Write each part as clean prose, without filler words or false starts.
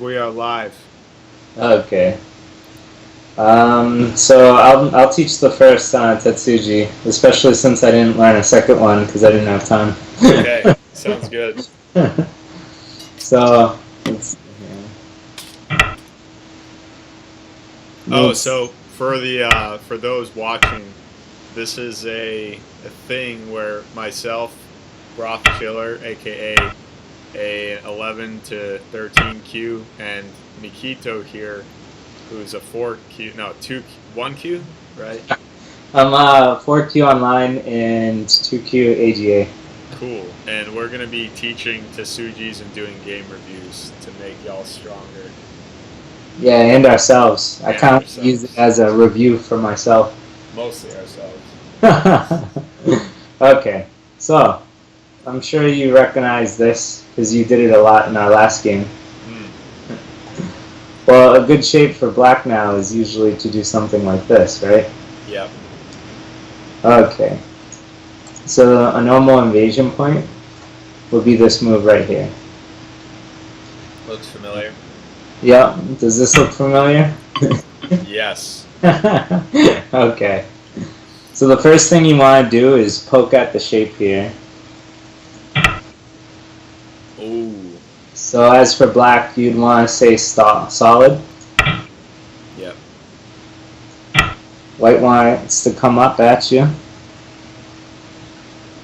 and we are live. Okay. So I'll teach the first Tetsuji, especially since I didn't learn a second one because I didn't have time. Okay, sounds good. So let's see here. Oh, so for those watching, this is a thing where myself, Broth Chiller, aka a 11 to 13Q, and Nikito here, who's a 4Q, no, 1Q, right? I'm 4Q online and 2Q AGA. Cool. And we're going to be teaching Tesujis and doing game reviews to make y'all stronger. Yeah, and ourselves. I kind of use it as a review for myself. Mostly ourselves. Okay, so I'm sure you recognize this because you did it a lot in our last game. Well, a good shape for black now is usually to do something like this, right? Yep. Okay. So a normal invasion point would be this move right here. Looks familiar. Yep. Does this look familiar? Yes. Okay. So the first thing you want to do is poke at the shape here. Ooh. So as for black, you'd want to say solid. Yep. White wants to come up at you.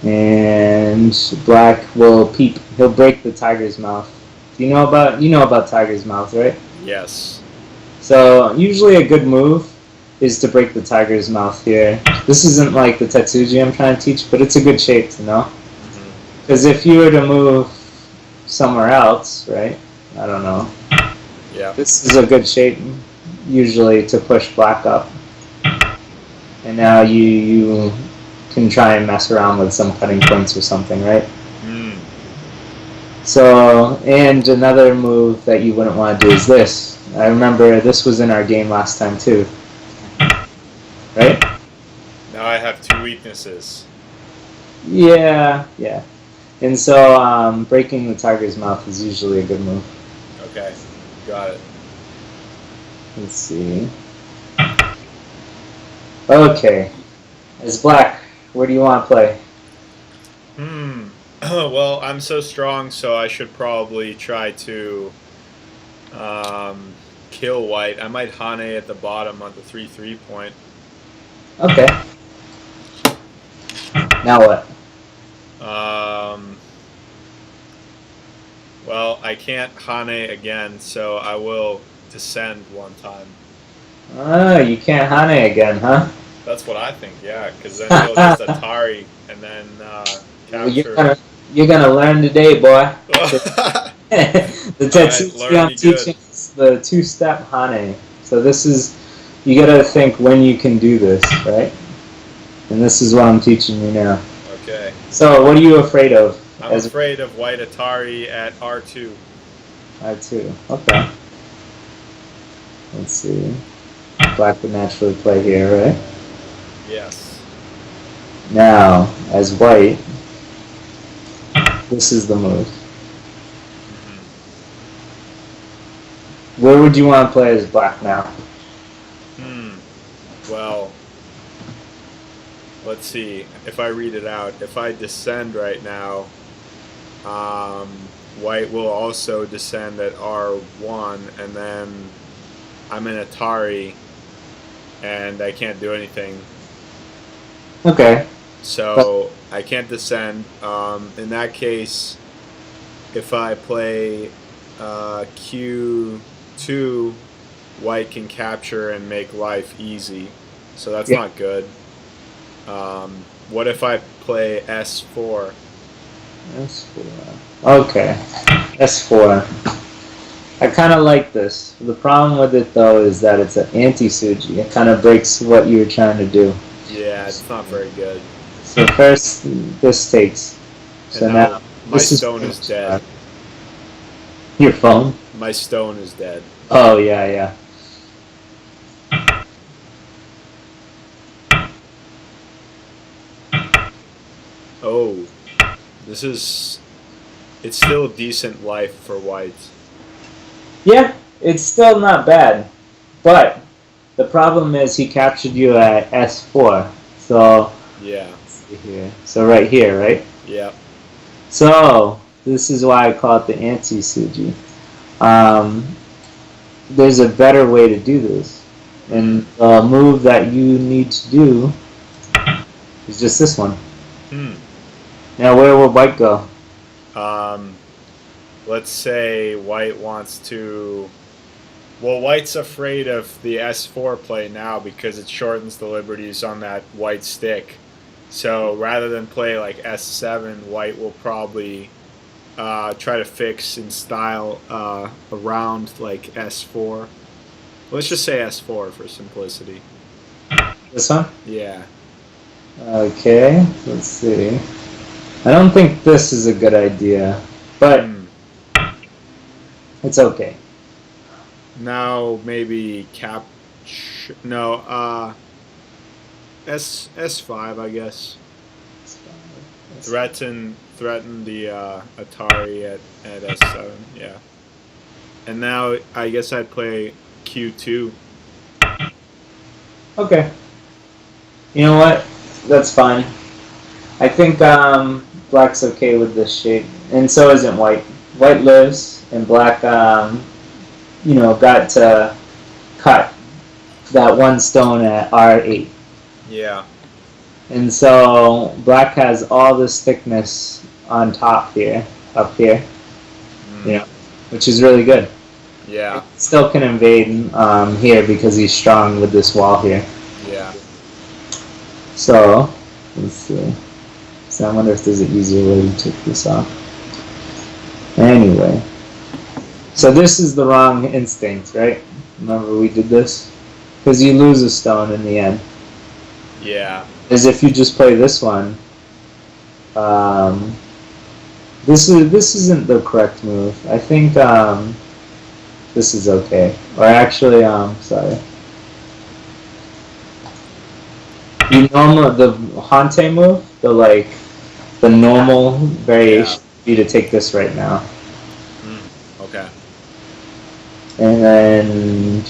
And black will peep. He'll break the tiger's mouth. You know about tiger's mouth, right? Yes. So usually a good move is to break the tiger's mouth here. This isn't like the Tetsuji I'm trying to teach, but it's a good shape to know. Because if you were to move somewhere else, right? I don't know. Yeah. This is a good shape usually to push black up. And now you can try and mess around with some cutting points or something, right? So, and another move that you wouldn't want to do is this. I remember this was in our game last time too. Right? Now I have two weaknesses. Yeah. And so breaking the tiger's mouth is usually a good move. Okay, got it. Let's see. Okay. As black, where do you want to play? Well, I'm so strong, so I should probably try to kill white. I might Hane at the bottom on the 3-3 point. Okay. Now what? Well, I can't Hane again, so I will descend one time. Oh, you can't Hane again, huh? That's what I think, yeah, because then he'll just Atari and then capture. You're gonna learn today, boy. The Tetsuji I'm teaching is the two-step Hane. So this is, you gotta think when you can do this, right? And this is what I'm teaching you now. Okay. So what are you afraid of? I'm afraid of white Atari at R2. R2, okay. Let's see. Black would naturally play here, right? Yes. Now, as white, this is the move. Where would you want to play as black now? Well, let's see. If I read it out, if I descend right now, white will also descend at R1, and then I'm in Atari, and I can't do anything. Okay. So I can't descend. In that case, if I play Q2, white can capture and make life easy. So that's not good. What if I play S4? S4. Okay. S4. I kind of like this. The problem with it, though, is that it's an anti-Suji. It kind of breaks what you were trying to do. Yeah, it's not very good. So first, this takes. So now my stone is dead. Your phone? My stone is dead. Oh, yeah. Oh, it's still decent life for white. Yeah, it's still not bad, but the problem is he captured you at S4. So Yeah. let's see here. So right here, right? Yeah. So this is why I call it the anti-Suji. Um, there's a better way to do this, and the move that you need to do is just this one. Hmm. Now, where will white go? Let's say white wants to. Well, white's afraid of the S4 play now because it shortens the liberties on that white stick. So rather than play like S7, white will probably try to fix and style around like S4. Let's just say S4 for simplicity. This one? Yeah. Okay, let's see. I don't think this is a good idea, but it's okay. Now maybe no, S5, I guess. Threaten the Atari at S7, yeah. And now I guess I'd play Q2. Okay. You know what? That's fine. I think black's okay with this shape, and so isn't white. White lives, and black, got to cut that one stone at R8. Yeah. And so black has all this thickness on top here, up here, which is really good. Yeah. It still can invade here because he's strong with this wall here. Yeah. So, let's see. So I wonder if there's an easier way to take this off. Anyway. So this is the wrong instinct, right? Remember we did this? Because you lose a stone in the end. Yeah. As if you just play this one. This isn't the correct move. I think this is okay. Or actually, sorry. The Hante move, the normal variation would be to take this right now. Okay. And then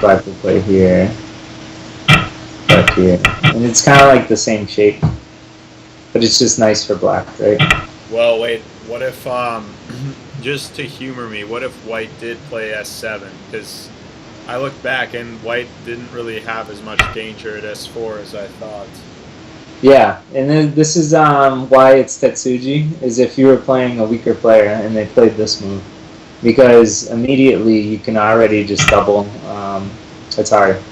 black will play here. Black here. And it's kind of like the same shape. But it's just nice for black, right? Well, wait. What if, just to humor me, what if white did play S7? Because I looked back and white didn't really have as much danger at S4 as I thought. Yeah, and then this is why it's Tetsuji, is if you were playing a weaker player and they played this move. Because immediately you can already just double Atari.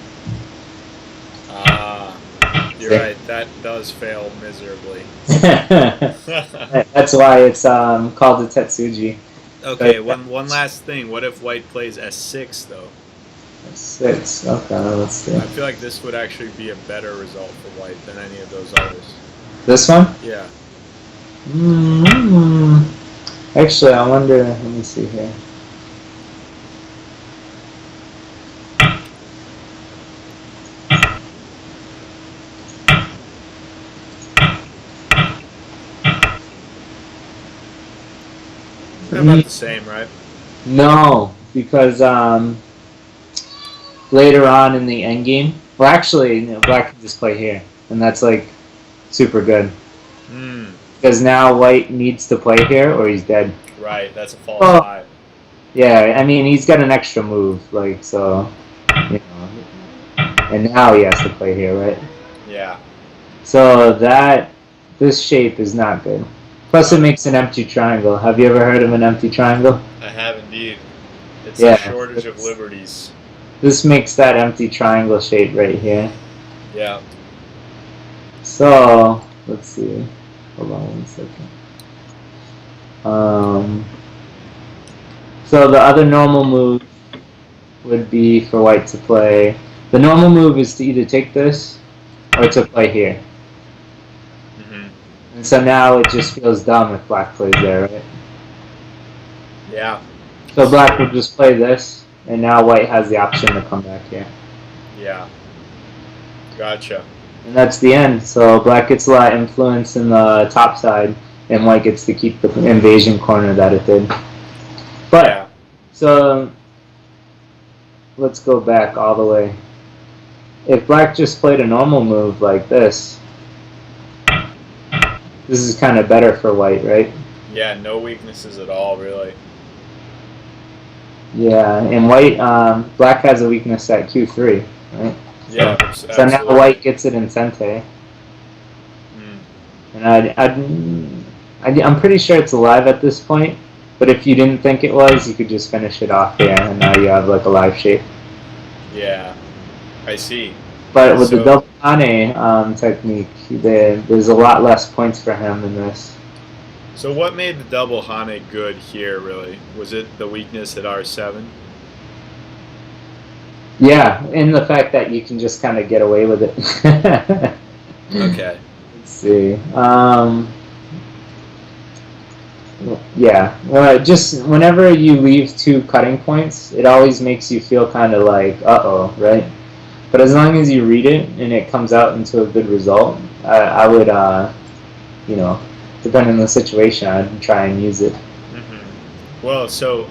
You're right, that does fail miserably. That's why it's called the Tetsuji. Okay, one last thing. What if white plays S6, though? S6, okay, let's see. I feel like this would actually be a better result for white than any of those others. This one? Yeah. Actually, I wonder, let me see here. About the same, right? No, because later on in the end game, well, actually, black can just play here, and that's like super good. Because now white needs to play here, or he's dead. Right, that's a false 5. Yeah, I mean he's got an extra move, like so, and now he has to play here, right? Yeah. So this shape is not good. Plus, it makes an empty triangle. Have you ever heard of an empty triangle? I have indeed. It's a shortage of liberties. This makes that empty triangle shape right here. Yeah. So, let's see. Hold on 1 second. So the other normal move would be for white to play. The normal move is to either take this or to play here. And so now it just feels dumb if black plays there, right? Yeah. So black would just play this, and now white has the option to come back here. Yeah. Gotcha. And that's the end. So black gets a lot of influence in the top side, and white gets to keep the invasion corner that it did. But So let's go back all the way. If black just played a normal move like this is kind of better for white, right? Yeah, no weaknesses at all, really. Yeah, and white, black has a weakness at Q3, right? Yeah, So now white gets it in Sente. Mm. And I'm pretty sure it's alive at this point, but if you didn't think it was, you could just finish it off here, and now you have like a live shape. Yeah, I see. But with the double Hane technique, there's a lot less points for him in this. So what made the double Hane good here, really? Was it the weakness at R7? Yeah, and the fact that you can just kind of get away with it. Okay. Let's see. Yeah, just whenever you leave 2 cutting points, it always makes you feel kind of like, uh-oh, right? But as long as you read it and it comes out into a good result, I would, you know, depending on the situation, I'd try and use it. Mm-hmm. Well, so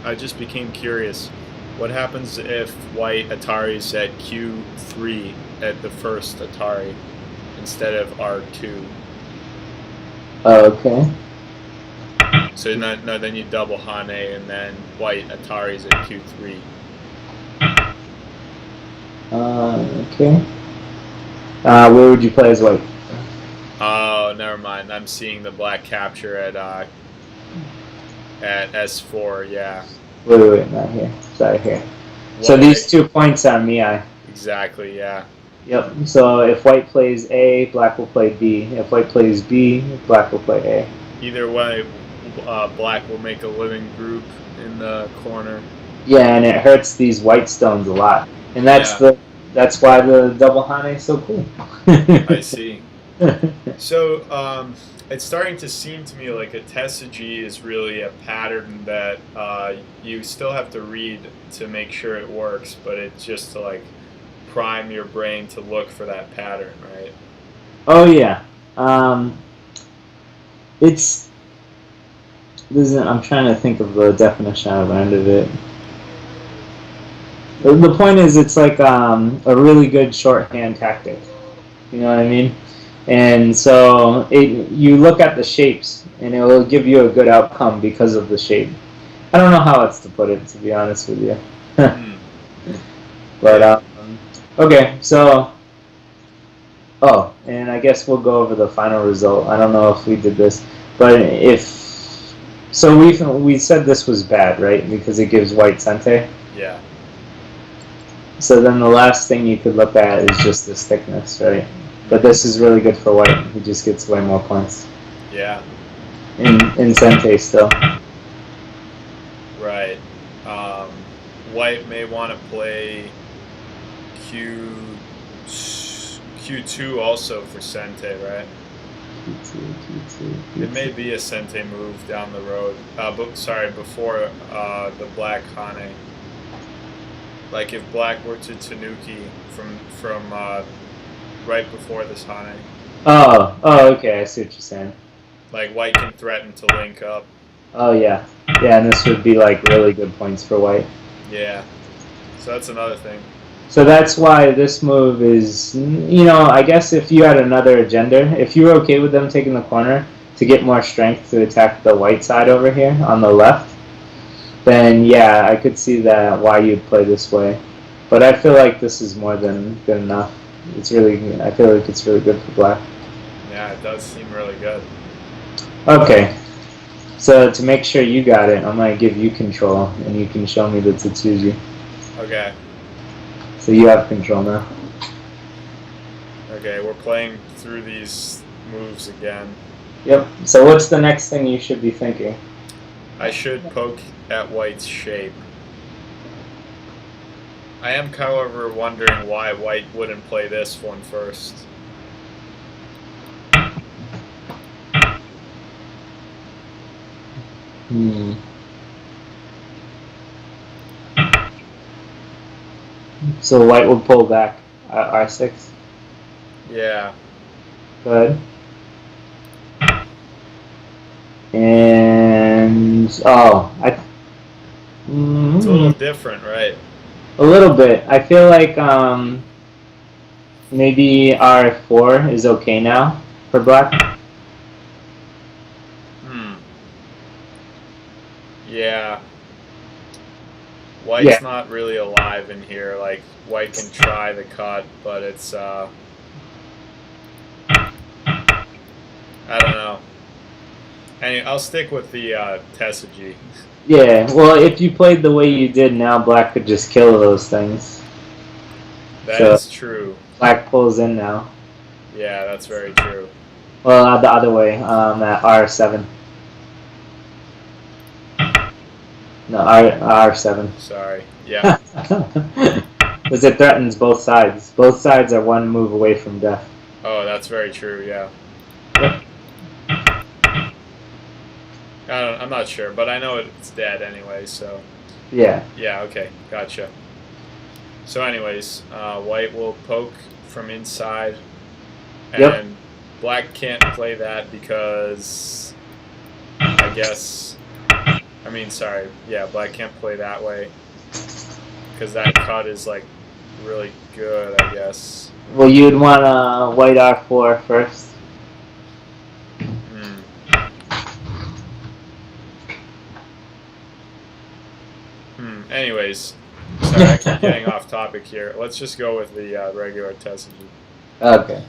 I just became curious. What happens if white Atari's at Q3 at the first Atari instead of R2? Okay. So no, then you double Hane and then white Atari's at Q3. Okay. Where would you play as white? Oh, never mind. I'm seeing the black capture at S4. Yeah. Wait, not here. Sorry, here. So these 2 points are Mii. Exactly. Yeah. Yep. So if white plays A, black will play B. If white plays B, black will play A. Either way, black will make a living group in the corner. Yeah, and it hurts these white stones a lot, and that's why the double Hane is so cool. I see. So it's starting to seem to me like a tesuji is really a pattern that you still have to read to make sure it works, but it's just to like prime your brain to look for that pattern, right? Oh yeah. I'm trying to think of the definition I've learned of it. The point is, it's like a really good shorthand tactic. You know what I mean? And so you look at the shapes, and it will give you a good outcome because of the shape. I don't know how else to put it, to be honest with you. But okay, so and I guess we'll go over the final result. I don't know if we did this, but we said this was bad, right? Because it gives white Sente. Yeah. So then the last thing you could look at is just this thickness, right? But this is really good for white. He just gets way more points. Yeah. In Sente still. Right. White may want to play Q2 also for Sente, right? Q2. It may be a Sente move down the road. Before the black Hane. Like if black were to Tanuki from right before this Hane. Oh, okay. I see what you're saying. Like white can threaten to link up. Oh yeah, and this would be like really good points for white. Yeah. So that's another thing. So that's why this move is, I guess if you had another agenda, if you were okay with them taking the corner to get more strength to attack the white side over here on the left, then yeah, I could see that why you'd play this way. But I feel like this is more than good enough. I feel like it's really good for black. Yeah, it does seem really good. Okay. So to make sure you got it, I'm going to give you control, and you can show me the Tetsuji. Okay. So you have control now. Okay, we're playing through these moves again. Yep. So what's the next thing you should be thinking? I should poke at white's shape. I am, however, wondering why white wouldn't play this one first. So white will pull back at R6? Yeah. Good. And It's a little different, right? A little bit. I feel like maybe R4 is okay now for black. Yeah. White's Yeah. not really alive in here. Like, white can try the cut, but it's, I don't know. Anyway, I'll stick with the Tessage. Yeah, well, if you played the way you did now, black could just kill those things. That So, is true. black pulls in now. Yeah, that's very true. Well, the other way, at R7. No, R7. Sorry. Yeah. Because it threatens both sides. Both sides are one move away from death. Oh, that's very true, yeah. Yep. I'm not sure, but I know it's dead anyway, so... Yeah. Yeah, okay, gotcha. So anyways, white will poke from inside, and Yep. black can't play that because, I guess... I mean, sorry, yeah, black can't play that way, because that cut is, like, really good, I guess. Well, you'd want white R4 first. Anyways, sorry, I keep getting off topic here. Let's just go with the regular Tessage. Okay.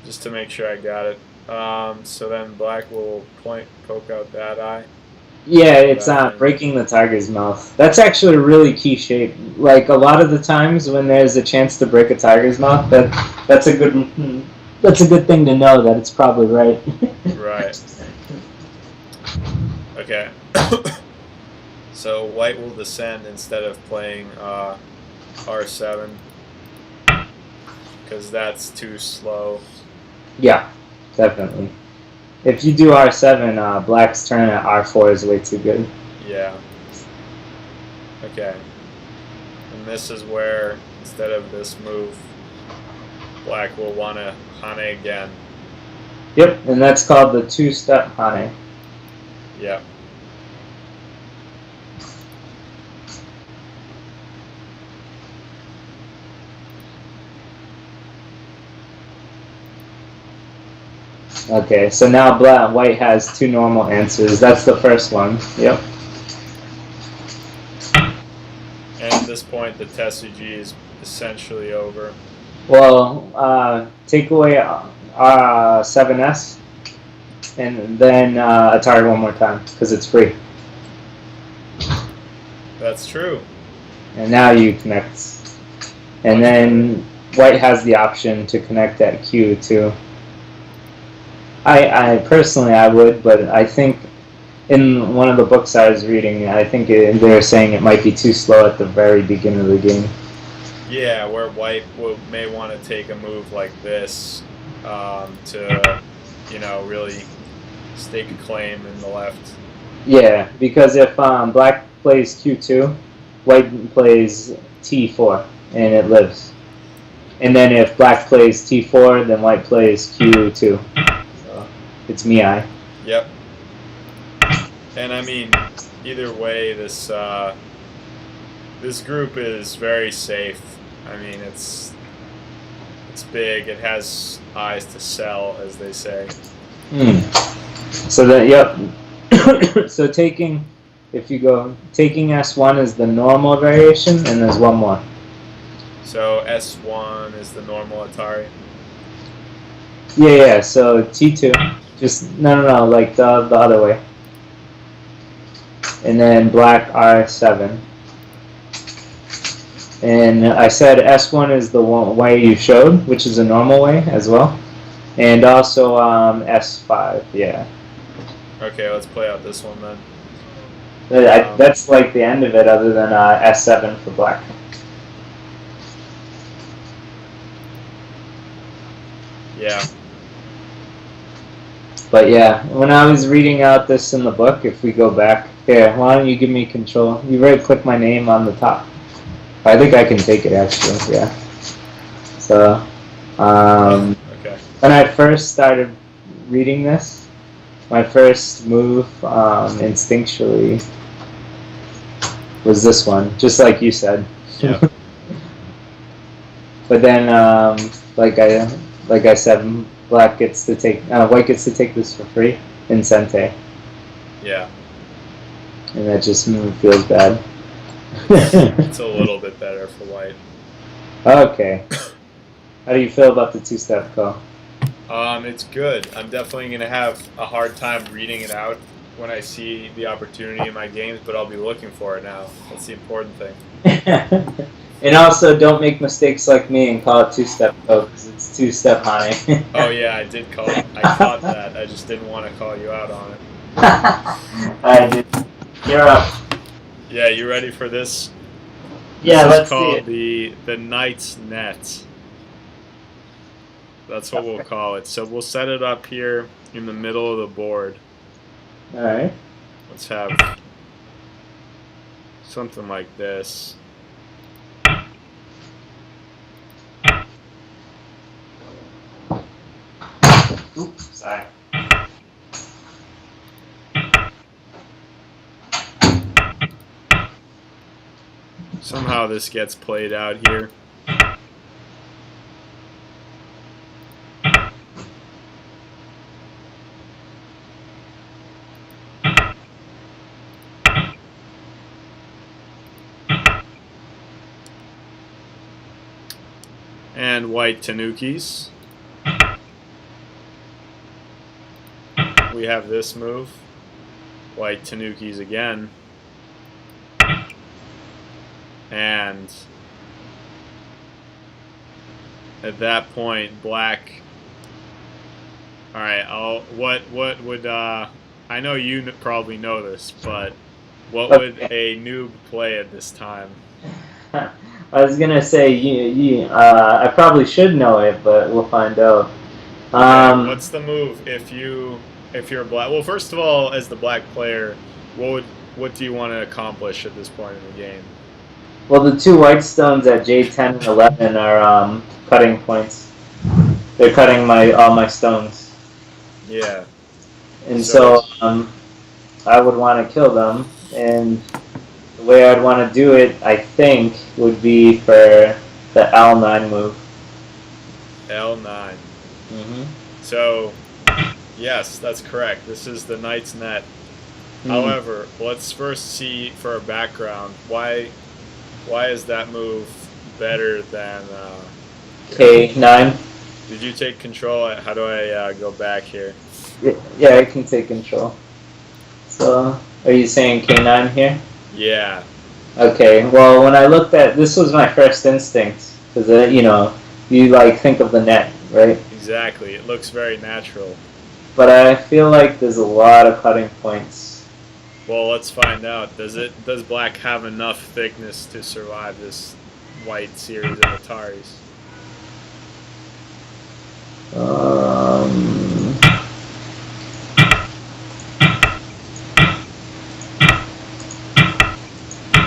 Just to make sure I got it. So then black will poke out that eye. Yeah, it's breaking the tiger's mouth. That's actually a really key shape. Like, a lot of the times when there's a chance to break a tiger's mouth, that's a good thing to know that it's probably right. Right. Okay. So white will descend instead of playing R7 because that's too slow. Yeah, definitely. If you do R7, black's turn at R4 is way too good. Yeah. Okay. And this is where, instead of this move, black will want to Hane again. Yep, and that's called the two-step Hane. Yep. Okay, so now white has two normal answers. That's the first one. Yep. And at this point, the Tessage is essentially over. Well, take away 7S, and then Atari one more time, because it's free. That's true. And now you connect. And then white has the option to connect at Q too. I personally I would, but I think in one of the books I was reading, I think they were saying it might be too slow at the very beginning of the game. Yeah, where white may want to take a move like this to, really stake a claim in the left. Yeah, because if black plays Q2, white plays T4, and it lives. And then if black plays T4, then white plays Q2. It's Miai. Yep. And I mean, either way, this group is very safe. I mean, it's big. It has eyes to sell, as they say. So that yep. So taking S1 is the normal variation, and there's one more. So S1 is the normal Atari. Yeah. So T2. Just no, like the other way. And then black R7. And I said S1 is the way you showed, which is a normal way as well. And also S5, yeah. Okay, let's play out this one then. That's like the end of it, other than S7 for black. Yeah. But yeah, when I was reading out this in the book, if we go back, here, why don't you give me control? You right-click my name on the top. I think I can take it actually, yeah. So, okay. When I first started reading this, my first move, instinctually, was this one, just like you said. Yep. But then, like I said, white gets to take this for free in Sente, Yeah. and that just feels bad. It's a little bit better for white. Okay. How do you feel about the two-step call? It's good. I'm definitely gonna have a hard time reading it out when I see the opportunity in my games, but I'll be looking for it now. That's the important thing. And also, don't make mistakes like me and call it two-step code because it's two-step Hane. Oh yeah, I did call it. I caught that. I just didn't want to call you out on it. Alright, dude. You're up. Yeah, you ready for this? Yeah, This is let's see called it. the Knight's Net. That's what we'll call it. So we'll set it up here in the middle of the board. Alright. Let's have something like this. Oops, sorry. Somehow this gets played out here. And white tanukis. We have this move. White tanukis again. And at that point, black. All right. What would I know you probably know this, but what would a noob play at this time? I was gonna say I probably should know it, but we'll find out. What's the move if you're black? Well, first of all, as the black player, what do you want to accomplish at this point in the game? Well, the two white stones at J10 and 11 are cutting points. They're cutting all my stones. Yeah. And so I would want to kill them, and the way I'd want to do it, I think, would be for the L9 move. L9. Mm-hmm. So, yes, that's correct. This is the Knight's Net. However, let's first see for a background why is that move better than K9? Did you take control? How do I go back here? Yeah, I can take control. So, are you saying K9 here? Yeah. Okay, well, when I looked at this was my first instinct, because you like think of the net, right? Exactly. It looks very natural. But I feel like there's a lot of cutting points. Well, let's find out. Does black have enough thickness to survive this white series of Ataris?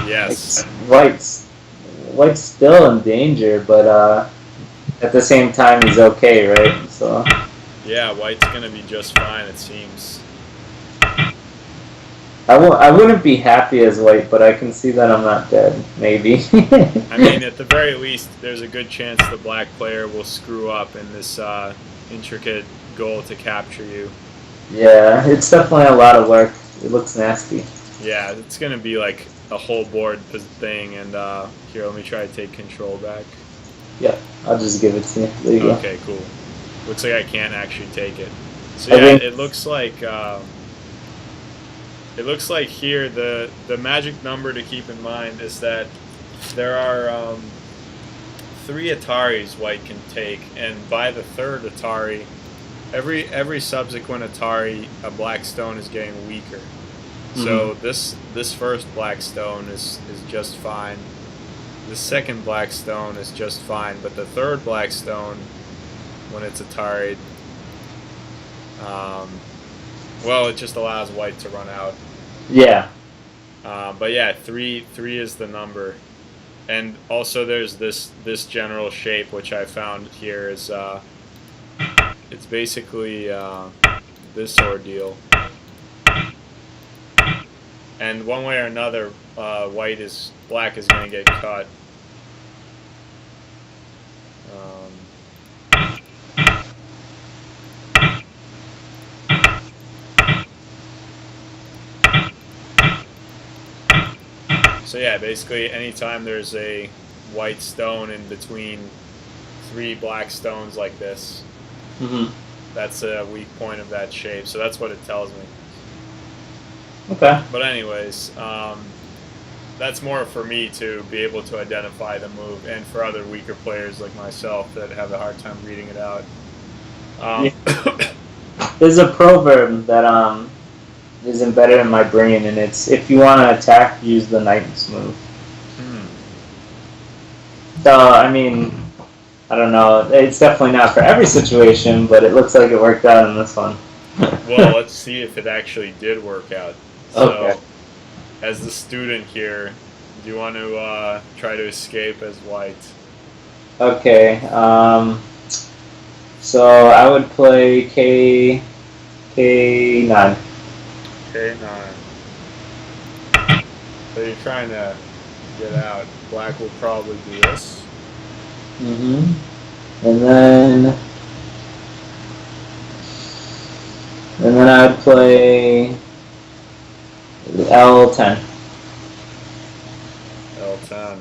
Yes. White's still in danger, but at the same time he's okay, right? So. Yeah, white's gonna be just fine, it seems. I wouldn't be happy as white, but I can see that I'm not dead. Maybe. I mean, at the very least, there's a good chance the black player will screw up in this intricate goal to capture you. Yeah, it's definitely a lot of work. It looks nasty. Yeah, it's gonna be like a whole board thing, and here, let me try to take control back. Yeah, I'll just give it to you. There you go. Okay, cool. Looks like I can't actually take it. So yeah, it looks like here the magic number to keep in mind is that there are 3 Ataris white can take, and by the 3rd Atari, every subsequent Atari, a black stone is getting weaker. Mm-hmm. So this first black stone is just fine. The second black stone is just fine, but the 3rd black stone, when it's Atari'd, well, it just allows white to run out. Yeah. But yeah, 3 is the number, and also there's this general shape which I found here is it's basically this ordeal. And one way or another, black is going to get cut. So yeah, basically anytime there's a white stone in between 3 black stones like this, that's a weak point of that shape. So that's what it tells me. Okay. But anyways, that's more for me to be able to identify the move, and for other weaker players like myself that have a hard time reading it out. There's a proverb that is embedded in my brain, and it's, if you want to attack, use the knight's move. So, I mean, I don't know. It's definitely not for every situation, but it looks like it worked out in this one. Well, let's see if it actually did work out. So, Okay. as the student here, do you want to try to escape as white? Okay. So I would play K9. K9. So you're trying to get out. Black will probably do this. And then I would play L10. L10.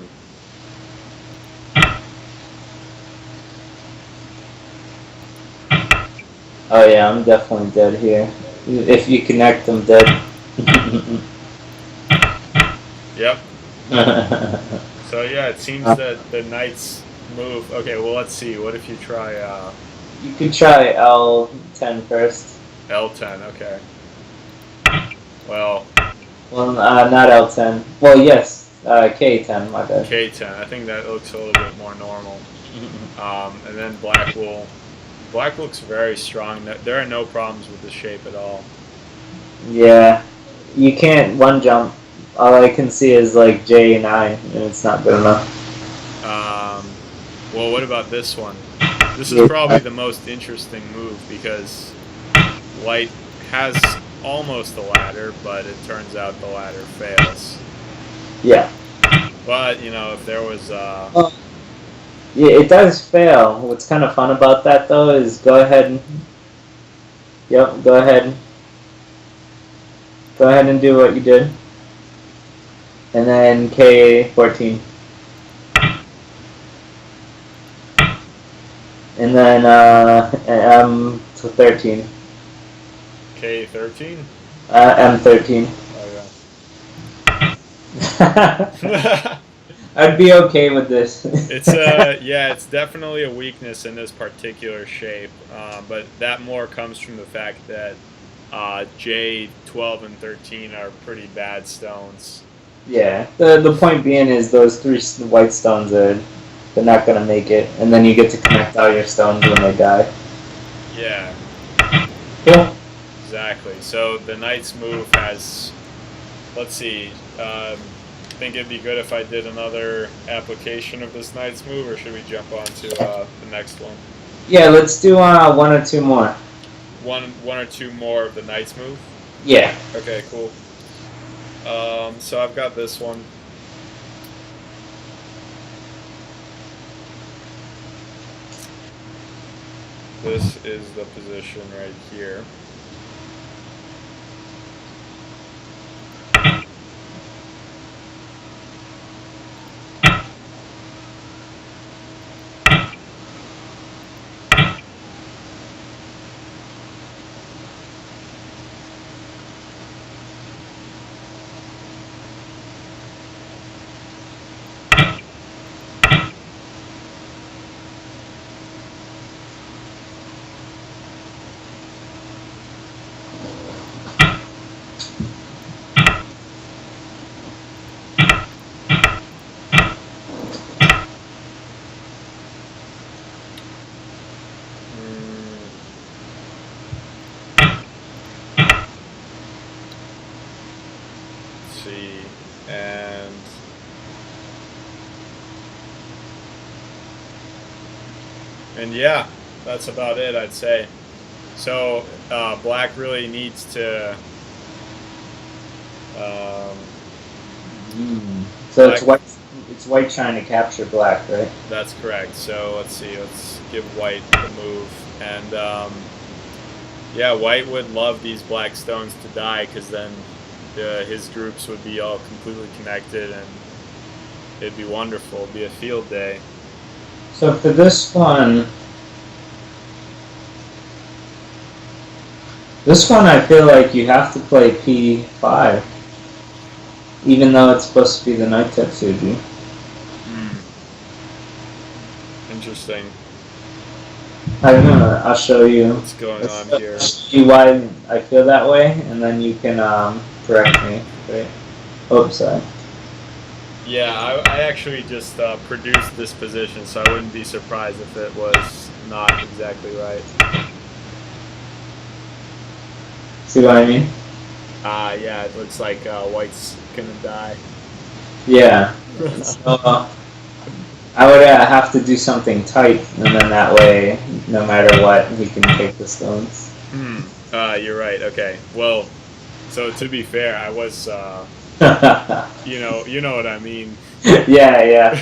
Oh yeah, I'm definitely dead here. If you connect, I'm dead. Yep. So yeah, it seems that the knight's move. Okay, well let's see. What if you try You could try L10 first. L10? Okay. Well, not L10. Well, yes, K10. My bad. K10. I think that looks a little bit more normal. And then black looks very strong. There are no problems with the shape at all. Yeah, you can't one jump. All I can see is like J9, and it's not good enough. Well, what about this one? This is probably the most interesting move because white has almost a ladder, but it turns out the ladder fails. Yeah. But, you know, if there was... Yeah, it does fail. What's kind of fun about that, though, is go ahead. Yep, go ahead. Go ahead and do what you did. And then K14. And then M13. K13? M13. Oh, yeah. I'd be okay with this. It's yeah, it's definitely a weakness in this particular shape, but that more comes from the fact that J12 and 13 are pretty bad stones. Yeah, the point being is those 3 white stones they're not gonna make it, and then you get to connect all your stones when they die. Yeah. Cool. Exactly. So the knight's move has, let's see, think it'd be good if I did another application of this knight's move, or should we jump on to the next one? Yeah, let's do 1 or 2 more. One or two more of the knight's move? Yeah. Okay, cool. So I've got this one. This is the position right here. See, and yeah, that's about it, I'd say. So black really needs to Um, So black, it's white. It's white trying to capture black, right? that's correct. So let's see. Let's give white the move. And yeah, white would love these black stones to die because then his groups would be all completely connected and it'd be wonderful. It'd be a field day. So for this one, I feel like you have to play P5, even though it's supposed to be the Knight Tetsuji. Interesting. I'll show you. What's going on here? I'll show you why I feel that way, and then you can correct me. Right? Oh, sorry. Yeah, I actually just produced this position, so I wouldn't be surprised if it was not exactly right. See what I mean? Yeah, it looks like white's gonna die. Yeah. So I would have to do something tight, and then that way, no matter what, he can take the stones. You're right. Okay. Well, so to be fair, I was, you know what I mean. Yeah.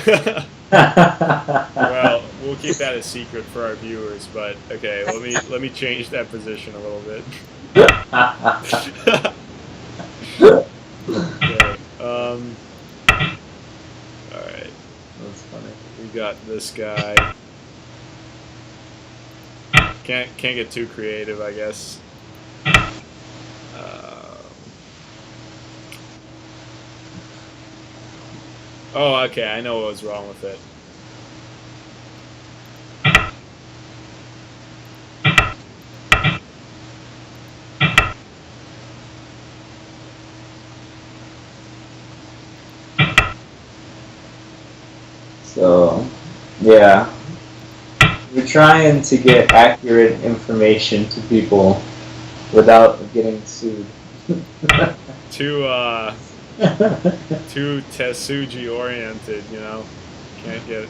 Well, we'll keep that a secret for our viewers. But okay, let me change that position a little bit. Okay. All right. That's funny. We got this guy. Can't get too creative, I guess. Oh, okay. I know what was wrong with it. So, yeah. We're trying to get accurate information to people without getting sued. Too Tetsuji oriented, you know. Can't get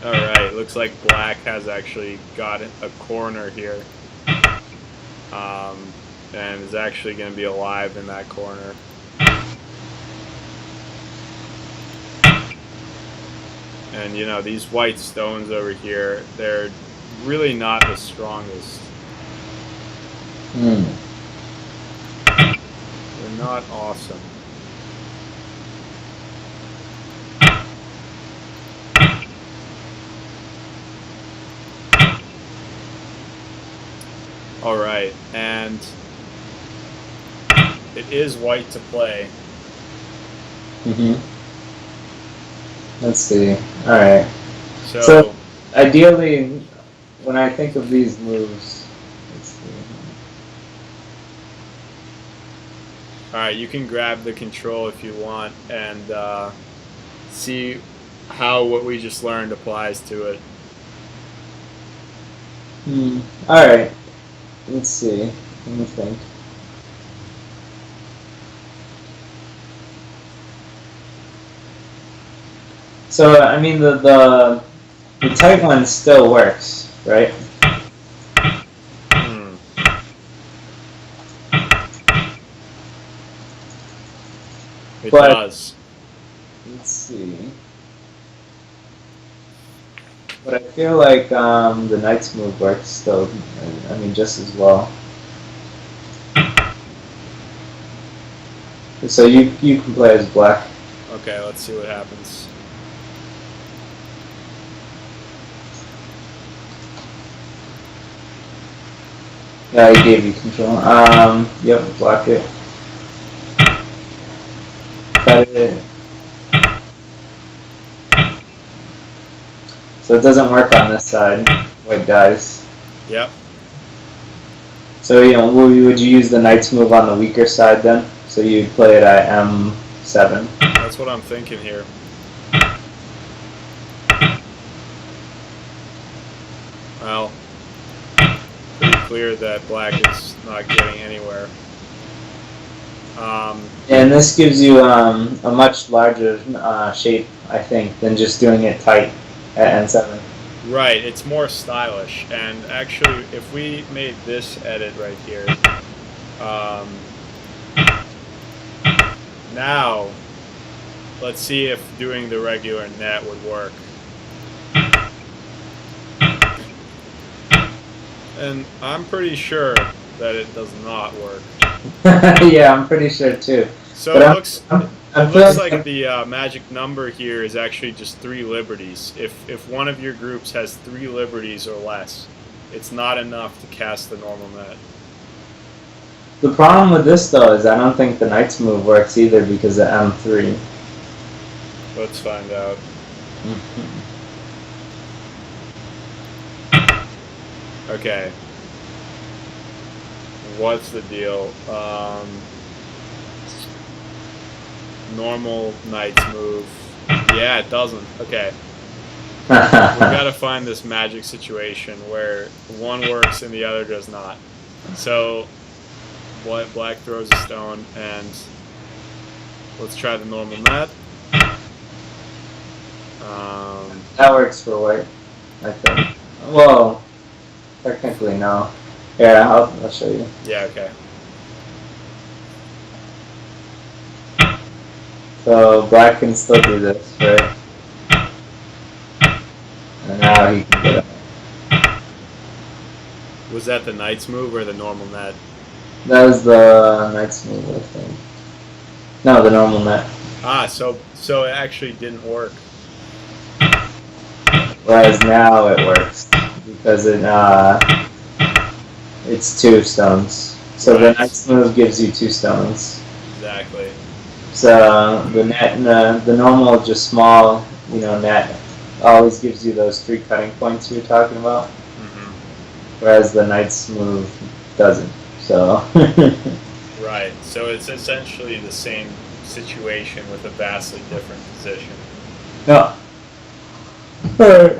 all right, looks like black has actually got a corner here. And is actually going to be alive in that corner. And you know, these white stones over here, they're really not the strongest. They're not awesome. All right, and it is white to play. Let's see. All right. So ideally, when I think of these moves, let's see. All right, you can grab the control if you want and see how what we just learned applies to it. All right. Let's see. Let me think. So I mean the tight one still works, right? It does. Let's see. But I feel like the knight's move works still. I mean, just as well. So you can play as black. Okay, let's see what happens. Yeah, he gave you control. Yep, block it. Cut it. So it doesn't work on this side. White dies. Yep. So would you use the knight's move on the weaker side then? So you'd play it at M7. That's what I'm thinking here. Well, pretty clear that black is not getting anywhere. And this gives you a much larger shape, I think, than just doing it tight at N7. Right, it's more stylish. And actually, if we made this edit right here, um, now let's see if doing the regular net would work. And I'm pretty sure that it does not work. Yeah, I'm pretty sure too. So But it I'm- looks I'm- it looks like the magic number here is actually just 3 liberties. If one of your groups has 3 liberties or less, it's not enough to cast the normal net. The problem with this though is I don't think the Knight's move works either because of M3. Let's find out. Okay. What's the deal? Normal Knight's move. Yeah, it doesn't. Okay. We've got to find this magic situation where one works and the other does not. So, black throws a stone, and let's try the normal net. That works for white, I think. Well, technically no. Yeah, I'll show you. Yeah, okay. So black can still do this, right? And now he can get it. Was that the Knight's move or the normal net? That was the Knight's move, I think. No, the normal net. Ah, so it actually didn't work. Whereas now it works because it's 2 stones. So the Right. Knight's move gives you 2 stones. Exactly. So the net, the normal, just small, net always gives you those 3 cutting points you were talking about. Whereas the Knight's move doesn't. So. Right. So it's essentially the same situation with a vastly different position. No. Alright.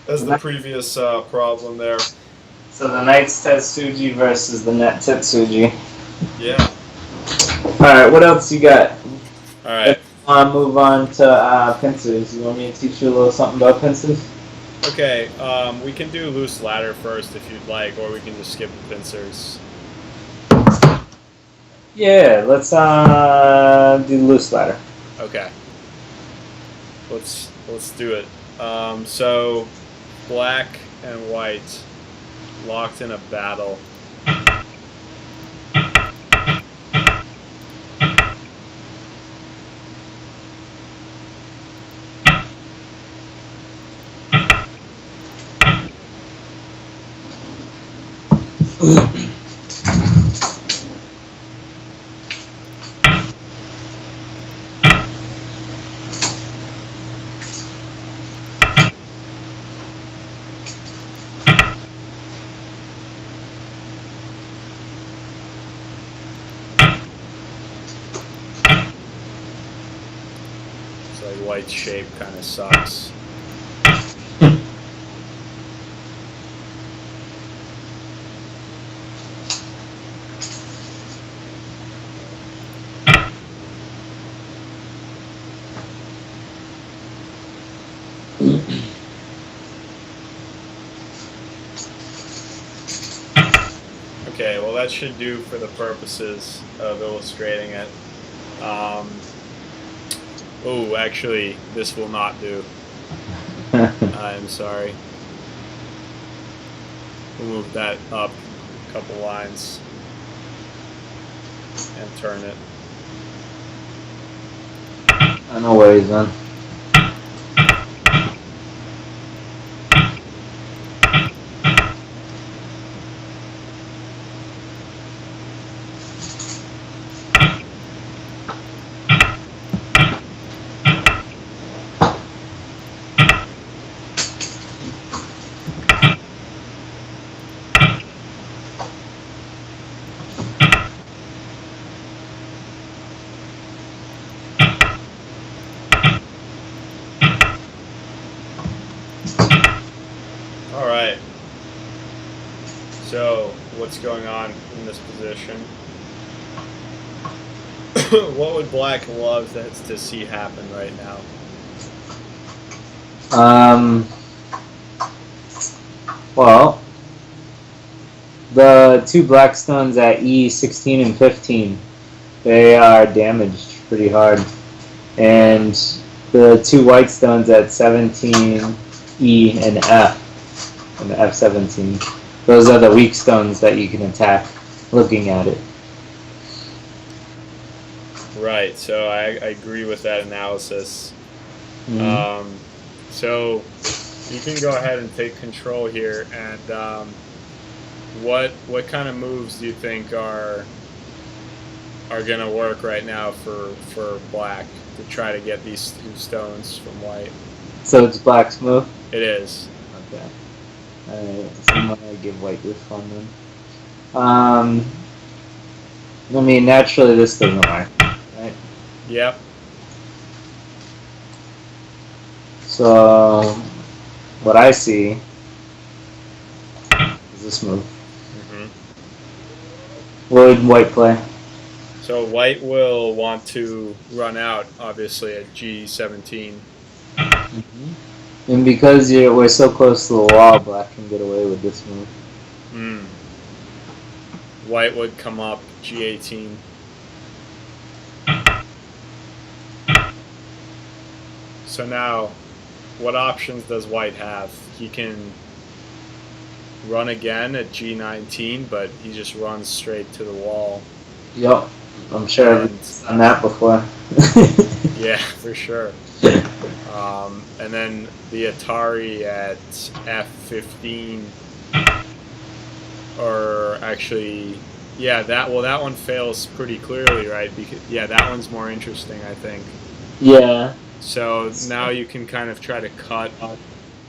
As the previous problem there. So the Knight's Tetsuji versus the net Tetsuji. Yeah. Alright, what else you got? All right. Want to move on to pincers. You want me to teach you a little something about pincers? Okay. We can do loose ladder first if you'd like, or we can just skip the pincers. Yeah, let's do loose ladder. Okay. Let's do it. So black and white locked in a battle. It's like white shape kind of sucks. Okay, well that should do for the purposes of illustrating it. Oh, actually, this will not do. I'm sorry. We'll move that up a couple lines and turn it. No worries, man. Alright. So, what's going on in this position? What would black love to see happen right now? Well, the two black stones at E16 and 15, they are damaged pretty hard. And the two white stones at 17, E, and F, and F17, those are the weak stones that you can attack looking at it. Right, so I agree with that analysis. Mm-hmm. So you can go ahead and take control here, and what kind of moves do you think are gonna work right now for black to try to get these two stones from white? So it's black's move? It is. Okay. Alright, so I'm gonna give white this one then. I mean, naturally this doesn't work, right? Yep. So, what I see is this move. Mm-hmm. What would white play? So white will want to run out, obviously, at G17. Mm-hmm. And because we're so close to the wall, black can get away with this move. Mm. White would come up G18. So now, what options does white have? He can run again at G19, but he just runs straight to the wall. Yup, I'm sure I've done that before. Yeah, for sure. And then the Atari at F15, or actually, yeah, that one fails pretty clearly, right? Because that one's more interesting, I think. Yeah. So now you can kind of try to cut at,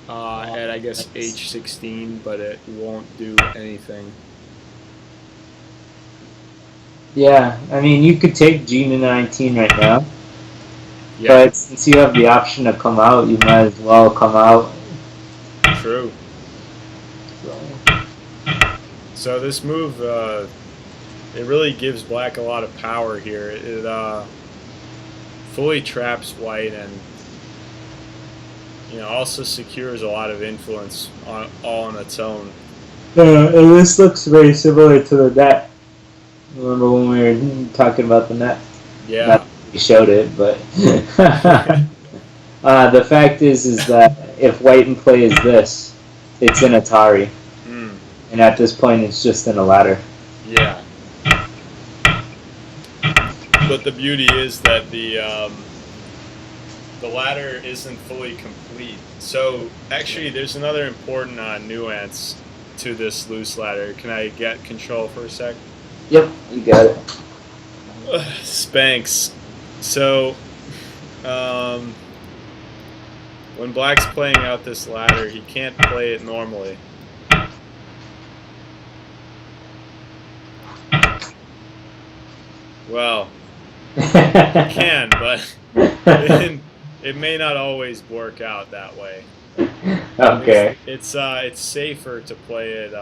I guess, H16, but it won't do anything. Yeah, I mean, you could take G19 right now. Yeah. But since you have the option to come out, you might as well come out. True. So this move, it really gives black a lot of power here. It fully traps white and also secures a lot of influence all on its own. And this looks very similar to the net. Remember when we were talking about the net? Yeah. Not that we showed it, but the fact is that if white in play is this, it's an Atari. Mm. And at this point, it's just in a ladder. Yeah. But the beauty is that the ladder isn't fully complete. So actually, there's another important nuance to this loose ladder. Can I get control for a sec? Yep, you got it. Spanx. So, when black's playing out this ladder, he can't play it normally. Well, he can, but it may not always work out that way. Okay. It's safer to play it.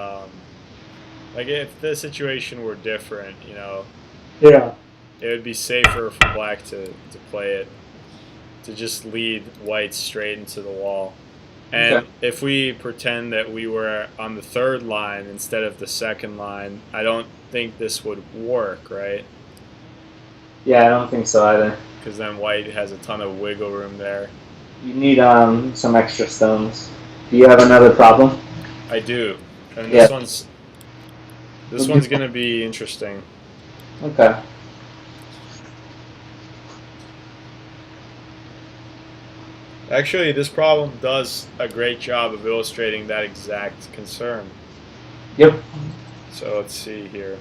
Like if the situation were different, Yeah. it would be safer for black to play it, to just lead white straight into the wall. And Okay. if we pretend that we were on the third line instead of the second line, I don't think this would work, right? Yeah, I don't think so either. Because then white has a ton of wiggle room there. You need some extra stones. Do you have another problem? I do, and Yeah. this one's gonna be interesting. Okay. Actually, this problem does a great job of illustrating that exact concern. Yep. So let's see here.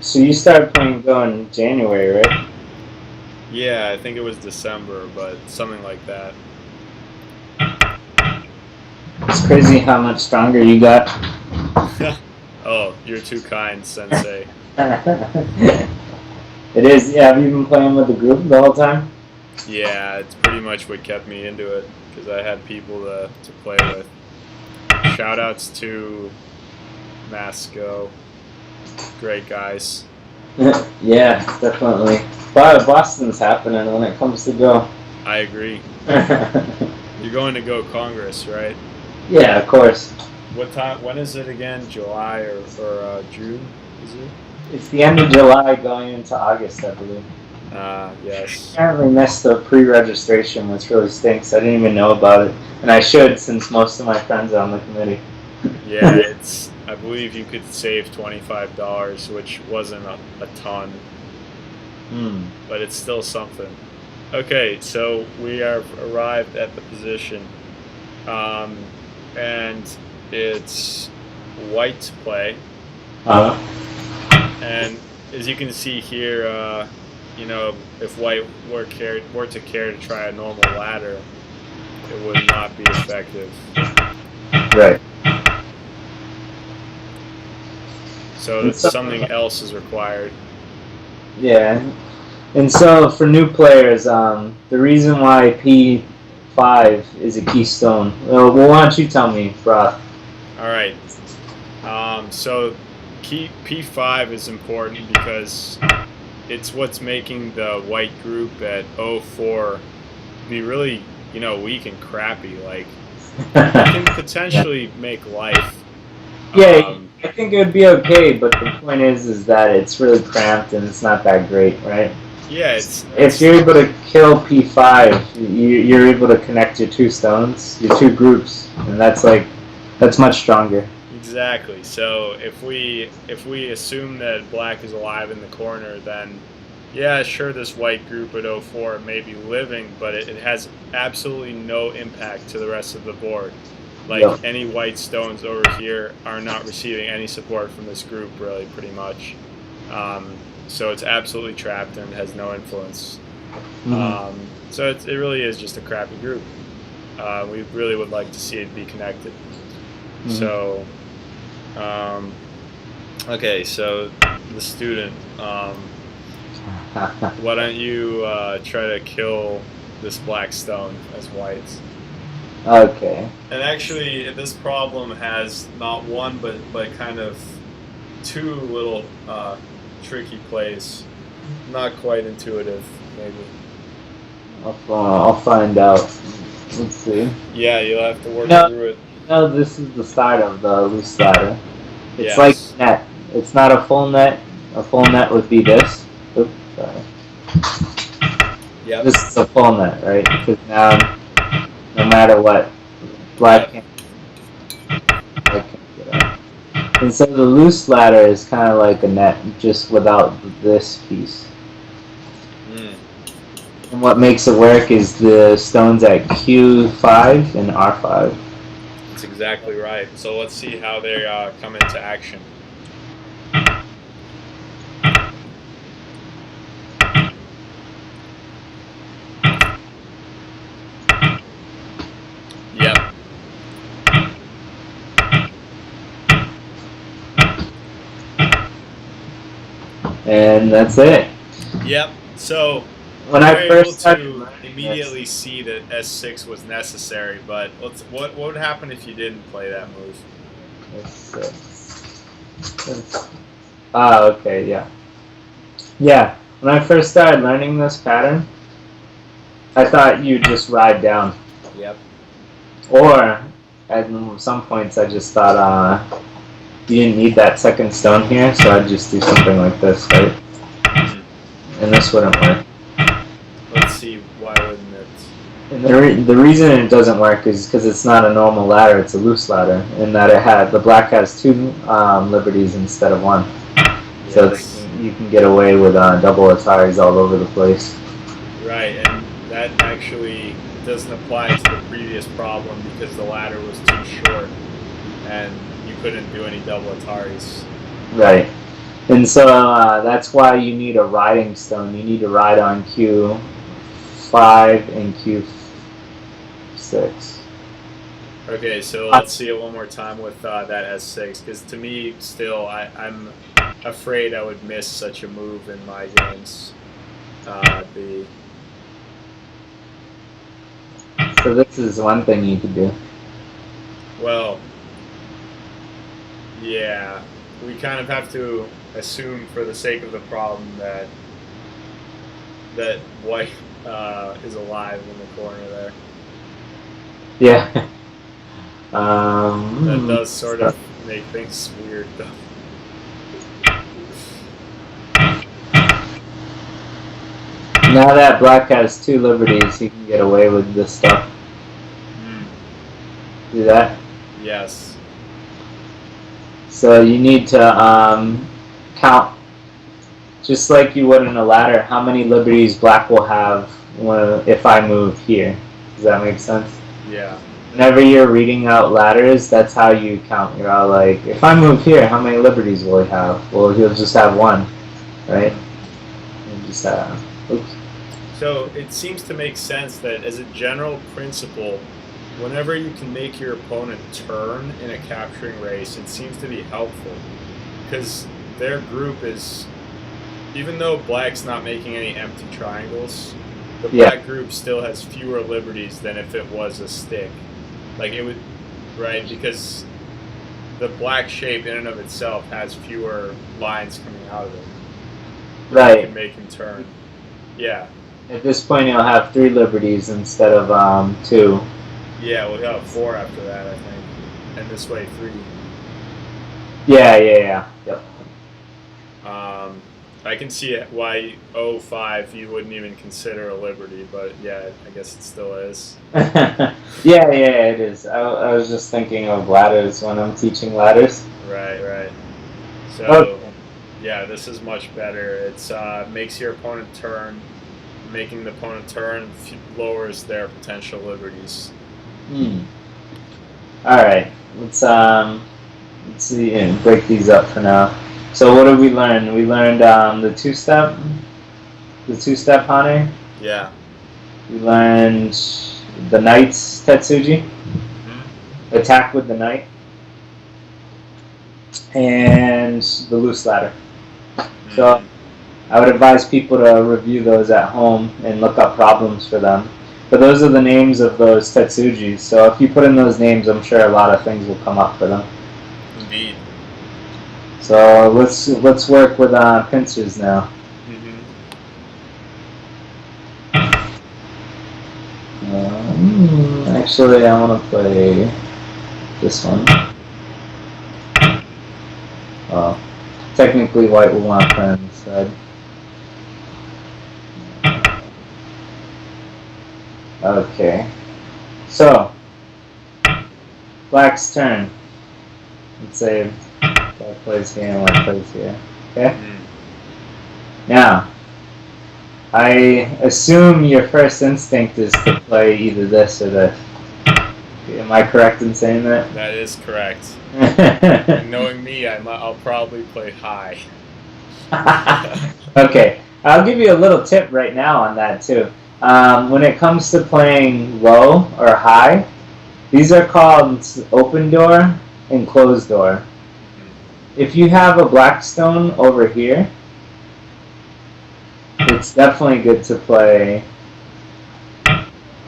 So you started playing Go in January, right? Yeah, I think it was December, but something like that. It's crazy how much stronger you got. Oh, you're too kind, Sensei. It is. Yeah, have you been playing with the group the whole time? Yeah, it's pretty much what kept me into it because I had people to play with. Shoutouts to Masco, great guys. Yeah, definitely. But Boston's happening when it comes to Go. I agree. You're going to Go Congress, right? Yeah, of course. What time? When is it again? July or June? Is it? It's the end of July going into August, I believe. Yes. Apparently missed the pre-registration, which really stinks. I didn't even know about it, and I should, since most of my friends are on the committee. Yeah, it's. I believe you could save $25, which wasn't a ton, but it's still something. Okay, so we have arrived at the position, and it's white to play. And as you can see here, you know, if white were to care to try a normal ladder, it would not be effective. Right. So something else is required. Yeah. And so for new players, the reason why P5 is a keystone. Well, why don't you tell me, Broth? All right. So P5 is important because it's what's making the white group at 04 be really, you know, weak and crappy. Like, it can potentially make life. Yeah, I think it would be okay, but the point is that it's really cramped and it's not that great, right? Yeah, if you're able to kill P5, you're able to connect your two stones, your two groups, and that's much stronger. Exactly. So if we assume that black is alive in the corner, then yeah, sure, this white group at 04 may be living, but it has absolutely no impact to the rest of the board. Like, any white stones over here are not receiving any support from this group, really, pretty much. So it's absolutely trapped and has no influence. So it really is just a crappy group. We really would like to see it be connected. So, okay, so the student, why don't you try to kill this black stone as whites? Okay. And actually, this problem has not one, but kind of two little tricky plays. Not quite intuitive, maybe. I'll find out. Let's see. Yeah, you'll have to work through it. No, this is the start of the loose ladder. It's Yes. like net. It's not a full net. A full net would be this. Oops, sorry. Yep. This is a full net, right? Because now, no matter what, black can't get out. And so the loose ladder is kind of like a net, just without this piece. And what makes it work is the stones at Q5 and R5. That's exactly right. So let's see how they come into action. Yep. And that's it. Yep. So when I first started immediately see that S6 was necessary, but what would happen if you didn't play that move? S6. Okay, yeah. Yeah, when I first started learning this pattern, I thought you'd just ride down. Yep. Or, at some points, I just thought you didn't need that second stone here, so I'd just do something like this, right? And this wouldn't work. Let's see, why wouldn't it? And the reason it doesn't work is because it's not a normal ladder, it's a loose ladder, in that the black has two liberties instead of one. Yes. So you can get away with double Ataris all over the place. Right, and that actually doesn't apply to the previous problem because the ladder was too short and you couldn't do any double Ataris. Right. And so that's why you need a riding stone. You need to ride on Q5 and Q6. Okay, so let's see it one more time with that S6, because to me, still, I'm afraid I would miss such a move in my games. So this is one thing you could do. Well, yeah, we kind of have to assume, for the sake of the problem, that white is alive in the corner there. Yeah. That does sort of make things weird, though. Now that black has 2 liberties, he can get away with this stuff. Do that? Yes. So you need to count, just like you would in a ladder, how many liberties black will have if I move here. Does that make sense? Yeah. Whenever you're reading out ladders, that's how you count. You're all like, if I move here, how many liberties will he have? Well, he'll just have 1, right? And just oops. So it seems to make sense that, as a general principle, whenever you can make your opponent turn in a capturing race, it seems to be helpful, because their group is, even though black's not making any empty triangles, the black group still has fewer liberties than if it was a stick. Like it would, right? Because the black shape in and of itself has fewer lines coming out of it. Right. You can make him turn. Yeah. At this point, he'll have 3 liberties instead of 2. Yeah, we'll have 4 after that, I think. And this way, 3. Yeah. Yep. I can see why 05 you wouldn't even consider a liberty, but yeah, I guess it still is. yeah, it is. I was just thinking of ladders when I'm teaching ladders. Right. So, yeah, this is much better. It's makes your opponent turn. Making the opponent turn lowers their potential liberties. All right, let's see and break these up for now. So what did we learn? We learned the two-step Hane. Yeah. We learned the knight's Tetsuji. Attack with the knight. And the loose ladder. So I would advise people to review those at home and look up problems for them. But those are the names of those Tetsujis. So if you put in those names, I'm sure a lot of things will come up for them. Indeed. So let's work with pincers now. Actually, I want to play this one. Well, technically, white will want to play on this side. Okay. So, black's turn. Let's say black plays here and white plays here. Okay? Now, I assume your first instinct is to play either this or this. Am I correct in saying that? That is correct. And knowing me, I'll probably play high. Okay, I'll give you a little tip right now on that too. When it comes to playing low or high, these are called open door and closed door. If you have a black stone over here, it's definitely good to play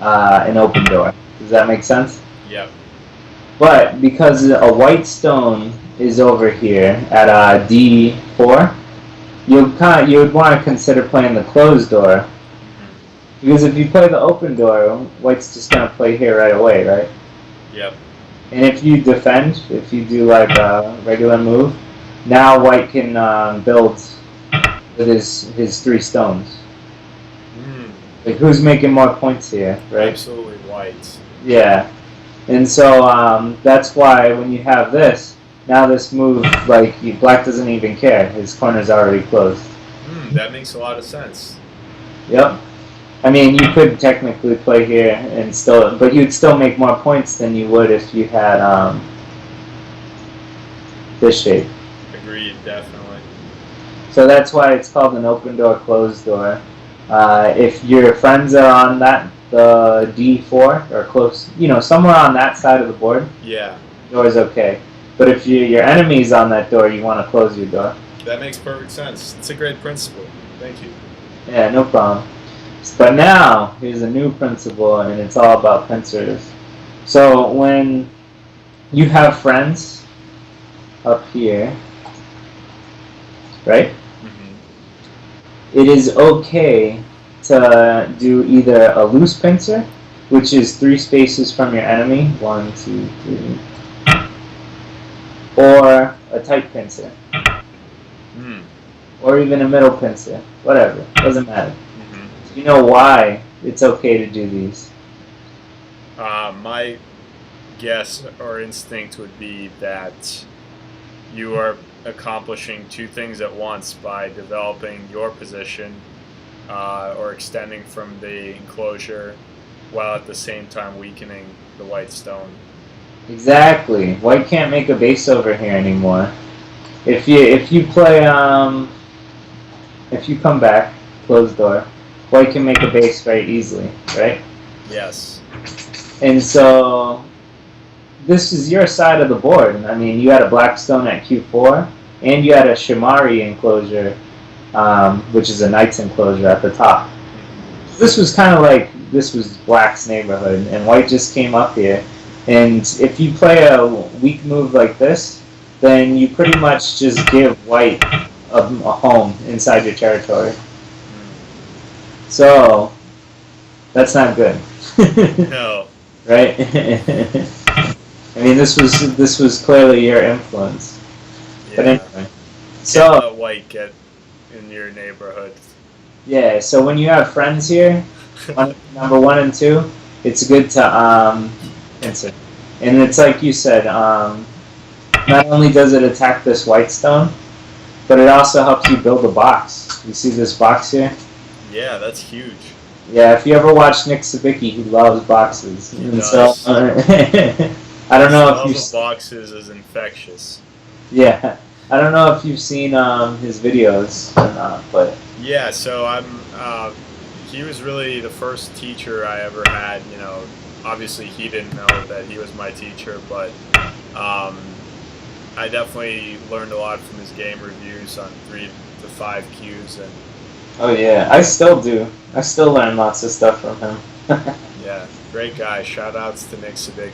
an open door. Does that make sense? Yep. But because a white stone is over here at D4, you would want to consider playing the closed door. Because if you play the open door, white's just going to play here right away, right? Yep. And if you defend, if you do like a regular move, now white can build with his 3 stones. Like, who's making more points here, right? Absolutely white. Yeah. And so that's why when you have this, now this move, like, black doesn't even care. His corner's already closed. That makes a lot of sense. Yep. I mean, you could technically play here and still, but you'd still make more points than you would if you had this shape. Agreed, definitely. So that's why it's called an open door, closed door. If your friends are on the D4 or close, somewhere on that side of the board, Yeah. door is okay. But if your enemy's on that door, you want to close your door. That makes perfect sense. It's a great principle. Thank you. Yeah, no problem. But now, here's a new principle, and it's all about pincers. So when you have friends up here, right? Mm-hmm. It is okay to do either a loose pincer, which is 3 spaces from your enemy, 1, 2, 3, or a tight pincer, or even a middle pincer, whatever, doesn't matter. Mm-hmm. Do you know why it's okay to do these? My guess or instinct would be that you are accomplishing 2 things at once by developing your position or extending from the enclosure while at the same time weakening the white stone. Exactly. White can't make a base over here anymore. If you play if you come back, closed door, white can make a base very easily, right? Yes. And so this is your side of the board. I mean, you had a black stone at Q4, and you had a Shimari enclosure, which is a knight's enclosure at the top. This was kind of like, this was black's neighborhood, and white just came up here. And if you play a weak move like this, then you pretty much just give white a home inside your territory. So, that's not good. No. Right? I mean, this was clearly your influence. Yeah. But anyway. So, can't let white get in your neighborhood. Yeah, so when you have friends here, number 1 and 2, it's good to pincer. And it's like you said, not only does it attack this white stone, but it also helps you build a box. You see this box here? Yeah, that's huge. Yeah, if you ever watch Nick Sabicki, he loves boxes. He and does. So, I don't know if you've boxes is infectious. Yeah, I don't know if you've seen his videos or not, but yeah. So he was really the first teacher I ever had. Obviously he didn't know that he was my teacher, but I definitely learned a lot from his game reviews on 3 to 5 Qs and. Oh yeah, I still do. I still learn lots of stuff from him. Yeah, great guy. Shout outs to Nick Sabicki.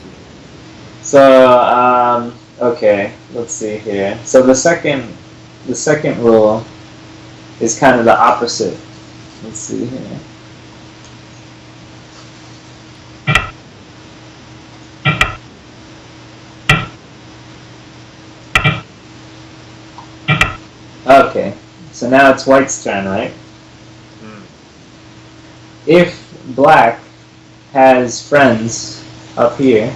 So, okay, let's see here. So the second rule is kind of the opposite. Let's see here. Okay, so now it's white's turn, right? If black has friends up here,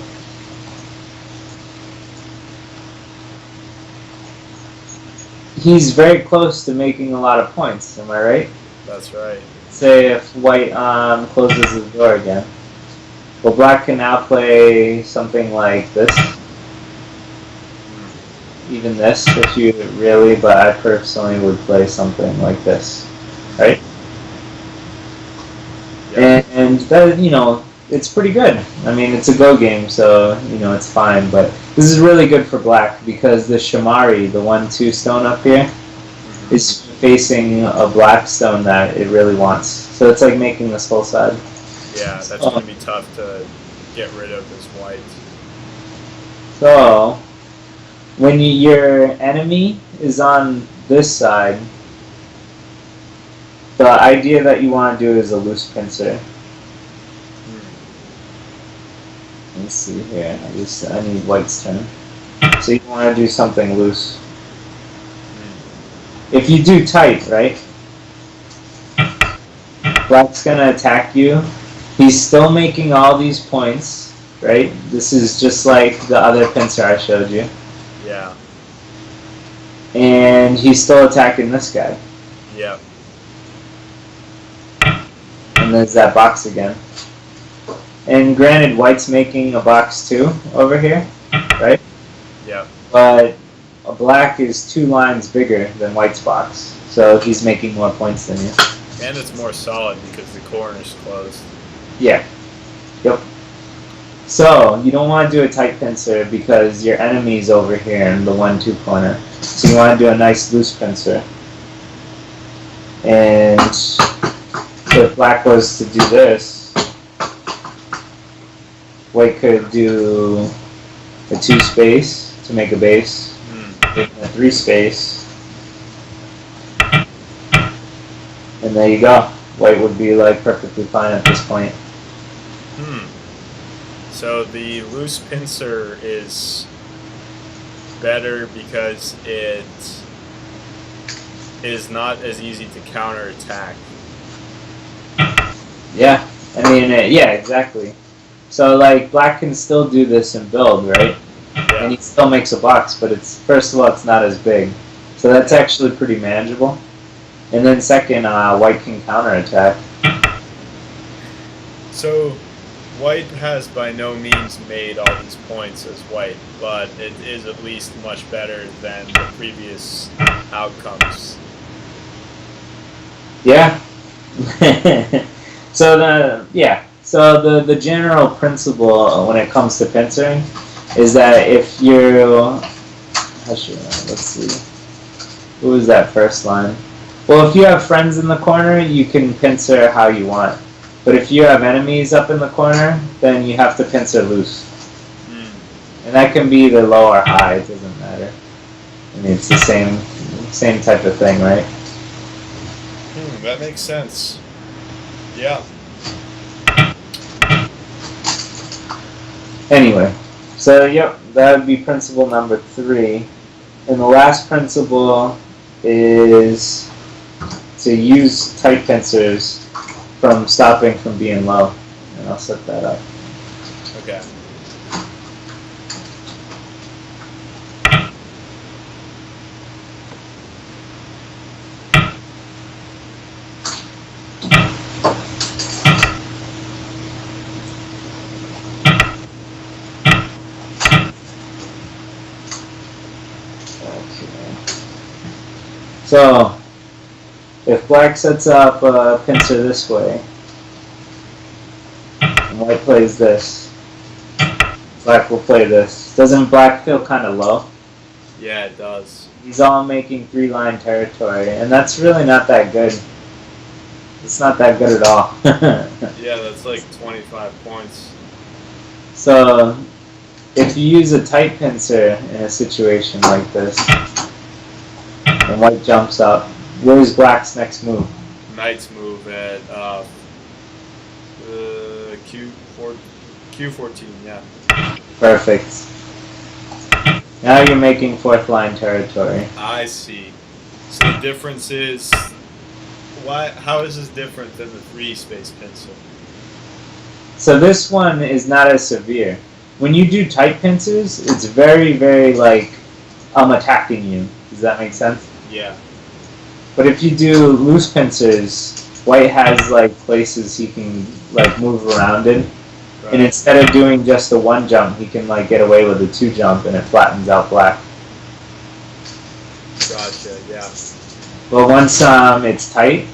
he's very close to making a lot of points, am I right? That's right. Say if white closes his door again. Well, black can now play something like this. Even this, if you really, but I personally would play something like this, right? Yeah. And that, it's pretty good. I mean, it's a go game, so, it's fine, but this is really good for black because the Shimari, the 1-2 stone up here, is facing a black stone that it really wants. So it's like making this whole side. Yeah, that's going to be tough to get rid of this white. So, when your enemy is on this side, the idea that you want to do is a loose pincer. Let's see here. I need white's turn. So you want to do something loose. If you do tight, right? Black's gonna attack you. He's still making all these points, right? This is just like the other pincer I showed you. Yeah. And he's still attacking this guy. Yep. And there's that box again. And granted, white's making a box too over here, right? Yep. But black is 2 lines bigger than white's box, so he's making more points than you. And it's more solid because the corner's closed. Yeah. Yep. So, you don't want to do a tight pincer because your enemy's over here in the 1-2 corner. So you want to do a nice loose pincer. And if black was to do this, white could do a 2 space to make a base, a 3 space, and there you go. White would be like perfectly fine at this point. So the loose pincer is better because it is not as easy to counterattack. Yeah, I mean, yeah, exactly. So like black can still do this and build, right? Yeah. And he still makes a box, but it's first of all it's not as big, so that's actually pretty manageable. And then second, white can counterattack. So white has by no means made all these points as white, but it is at least much better than the previous outcomes. Yeah. So the general principle when it comes to pincering is that if you let's see, what was that first line? Well, if you have friends in the corner, you can pincer how you want. But if you have enemies up in the corner, then you have to pincer loose. And that can be either low or high, it doesn't matter. I mean, it's the same type of thing, right? That makes sense. Yeah. Anyway, so yep, that would be principle number 3. And the last principle is to use tight pincers from stopping from being low. And I'll set that up. Okay. So, if black sets up a pincer this way, and white plays this, black will play this. Doesn't black feel kind of low? Yeah, it does. He's all making 3-line territory, and that's really not that good. It's not that good at all. Yeah, that's like 25 points. So, if you use a tight pincer in a situation like this, and white jumps up, where's black's next move? Knight's move at Q14, yeah. Perfect. Now you're making 4th-line territory. I see. So the difference is, how is this different than the 3-space pencil? So this one is not as severe. When you do tight pincers, it's very, very like, I'm attacking you. Does that make sense? Yeah. But if you do loose pincers, white has like places he can like move around in. Right. And instead of doing just the 1 jump, he can like get away with a 2 jump and it flattens out black. Gotcha, yeah. But once it's tight,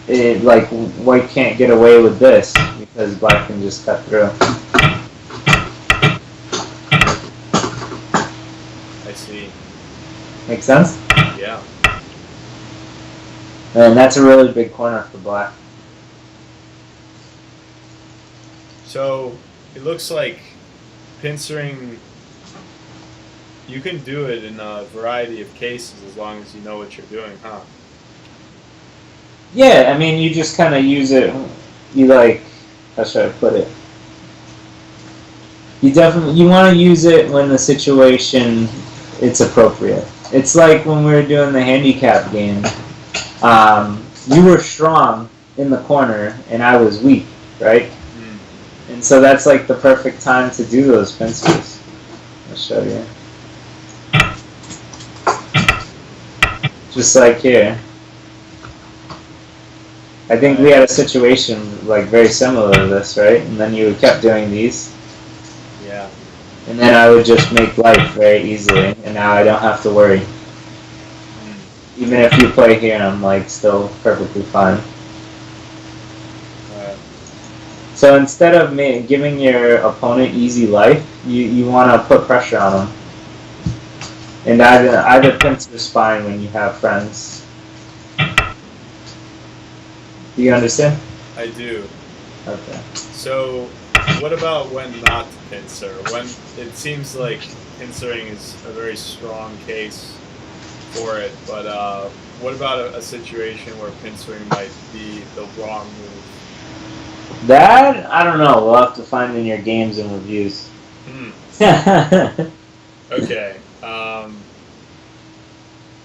it like white can't get away with this because black can just cut through. I see. Make sense? Yeah. And that's a really big corner for black. So it looks like pincering, you can do it in a variety of cases as long as you know what you're doing, huh? Yeah, I mean, you just kind of use it, you like, how should I put it? You want to use it when the situation, it's appropriate. It's like when we were doing the handicap game. You were strong in the corner and I was weak, right? And so that's like the perfect time to do those pincers. I'll show you. Just like here. I think we had a situation like very similar to this, right? And then you kept doing these. Yeah. And And then I would just make life very easily, and now I don't have to worry. Even if you play here, I'm like still perfectly fine. So instead of giving your opponent easy life, you want to put pressure on them. And either Pincers is fine when you have friends. Do you understand? I do. Okay. So, what about when not to pincer? When it seems like pincering is a very strong case for it, but what about a situation where pincering might be the wrong move? That, I don't know. We'll have to find in your games and reviews. Okay.